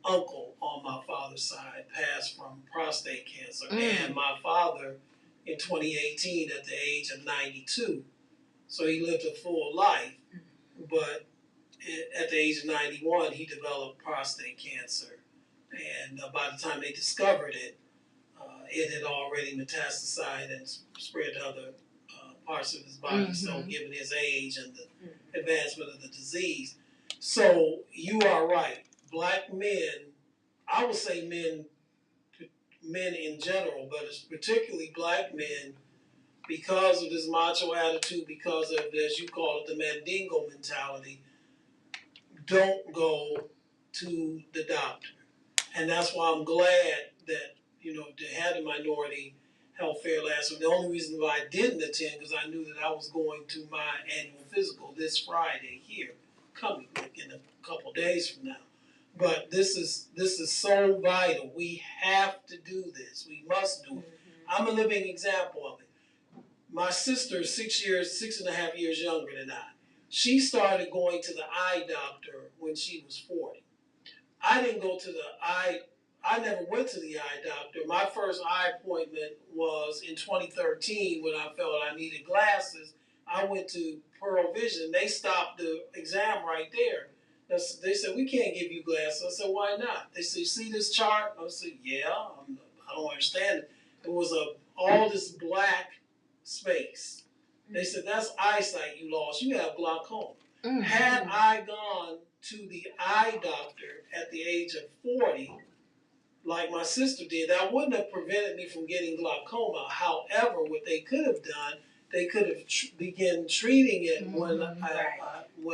uncle on my father's side passed from prostate cancer. And my father in 2018 at the age of 92. So he lived a full life, but at the age of 91, he developed prostate cancer. And by the time they discovered it, it had already metastasized and spread to other parts of his body. So given his age and the advancement of the disease. So you are right. Black men, I would say men in general, but it's particularly black men, because of this macho attitude, because of, as you call it, the Mandingo mentality, don't go to the doctor. And that's why I'm glad that, they had a minority health fair last week. The only reason why I didn't attend, because I knew that I was going to my annual physical this Friday here, coming in a couple days from now. But this is so vital. We have to do this. We must do it. I'm a living example of it. My sister is 6.5 years younger than I. She started going to the eye doctor when she was 40. I didn't go to I never went to the eye doctor. My first eye appointment was in 2013 when I felt I needed glasses. I went to Pearl Vision. They stopped the exam right there. They said, "We can't give you glasses." I said, "Why not?" They said, "You see this chart?" I said, "Yeah, I don't understand it." It was all this black space. They said, "That's eyesight you lost. You have glaucoma." Had I gone to the eye doctor at the age of 40, like my sister did, that wouldn't have prevented me from getting glaucoma. However, what they could have done, they could have begun treating it when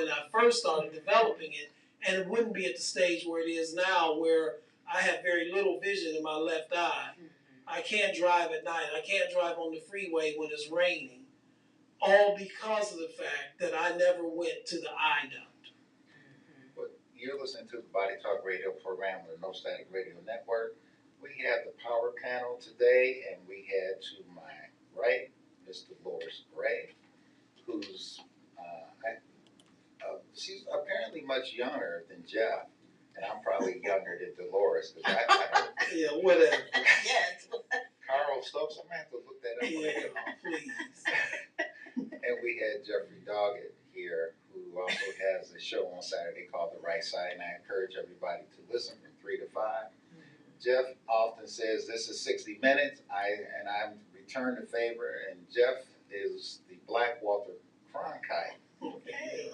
I first started developing it, and it wouldn't be at the stage where it is now, where I have very little vision in my left eye. I can't drive at night. I can't drive on the freeway when it's raining. All because of the fact that I never went to the eye doctor. But you're listening to the Body Talk Radio program on the No Static Radio Network. We have the power panel today, and we had to my right, Miss Delores Grey, who's she's apparently much younger than Jeff, and I'm probably younger than Delores. Cause I don't, Yeah, whatever. Yes. Carl Stokes, I'm gonna have to look that up. Yeah, please. And we had Jeffrey Doggett here, who also has a show on Saturday called The Right Side, and I encourage everybody to listen from 3 to 5. Jeff often says this is 60 minutes. I'm returned the favor, and Jeff is the Black Walter Cronkite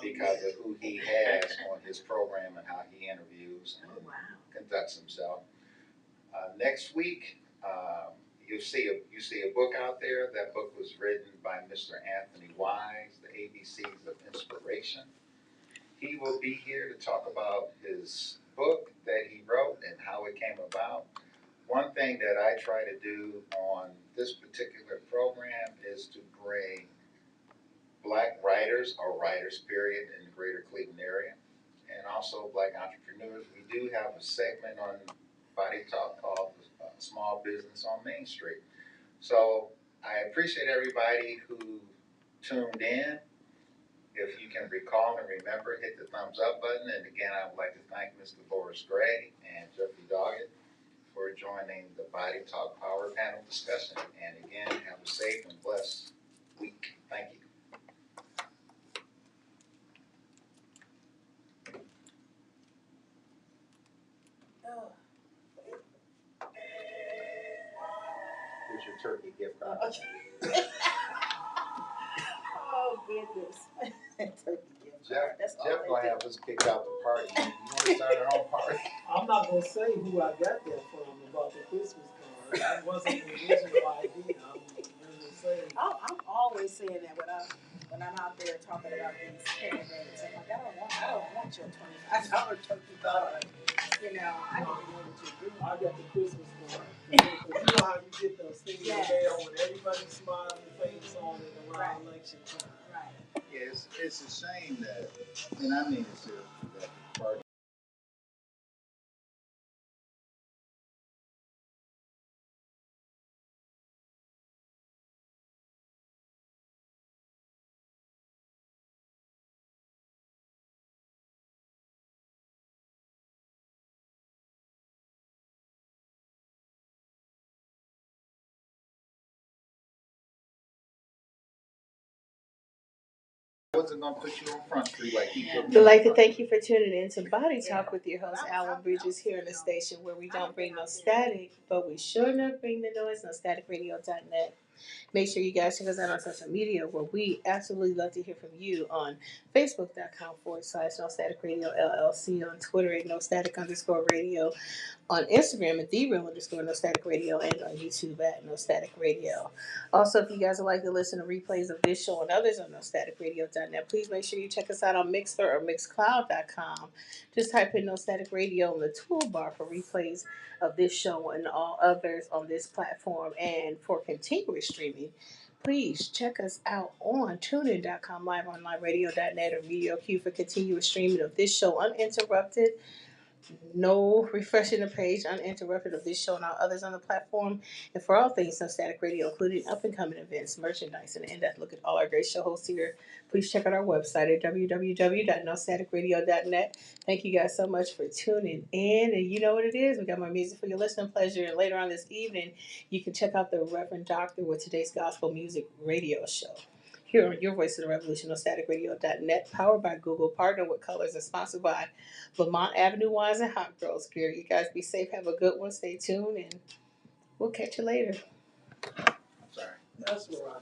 because of who he has on his program and how he interviews and conducts himself. Next week, you see a book out there. That book was written by Mr. Anthony Wise, The ABCs of Inspiration. He will be here to talk about his book that he wrote and how it came about. One thing that I try to do on this particular program is to bring Black writers or writers, period, in the greater Cleveland area, and also Black entrepreneurs. We do have a segment on Body Talk called Small Business on Main Street. So I appreciate everybody who tuned in. If you can recall and remember, hit the thumbs up button. And again, I would like to thank Ms. Delores Grey and Jeffrey Doggett for joining the Body Talk Power Panel discussion. And again, have a safe and blessed week. Thank you. Here's your turkey gift card. Oh, goodness. Turkey gift card. That's all Jeff gonna have us kicked out the party. You want to start our own party? I'm not gonna say who I got that from about the Christmas card. That wasn't the original idea. I'm just saying. I'm always saying that when I'm out there talking about these candidates. I'm like, I don't want your $25 turkey card. You know, I don't know what you do. I got the Christmas card. You know how you get those things in the mail when everybody's smiling face on it around election time. Right. Yeah, it's a shame that, and I mean it seriously, that the party wasn't gonna put you on Front Street like he put me. We'd like to thank you for tuning in to Body Talk with your host, Ayl Bridges, here in the station where we don't bring no static, but we sure enough bring the noise on staticradio.net. Make sure you guys check us out on social media where we absolutely love to hear from you on Facebook.com/No Static Radio LLC, on Twitter at No Static_radio, on Instagram at @TheReal_No Static Radio, and on YouTube at No Static Radio. Also, if you guys would like to listen to replays of this show and others on NoStaticRadio.net, please make sure you check us out on Mixer or Mixcloud.com. Just type in No Static Radio in the toolbar for replays of this show and all others on this platform. And for continuous streaming, please check us out on TuneIn.com, live on LiveRadio.net, or Video Q for continuous streaming of this show uninterrupted. No refreshing the page uninterrupted of this show and all others on the platform. And for all things No Static Radio, including up and coming events, merchandise, and in-depth look at all our great show hosts here, please check out our website at www.nostaticradio.net. Thank you guys so much for tuning in. And you know what it is. We got more music for your listening pleasure. And later on this evening, you can check out the Reverend Doctor with today's gospel music radio show. Here on Your Voice of the Revolution, NoStaticRadio.net, powered by Google, partner with Colors, and sponsored by Lamont Avenue Wines and Hot Girls Gear. You guys be safe, have a good one, stay tuned, and we'll catch you later. Sorry. That's what I know.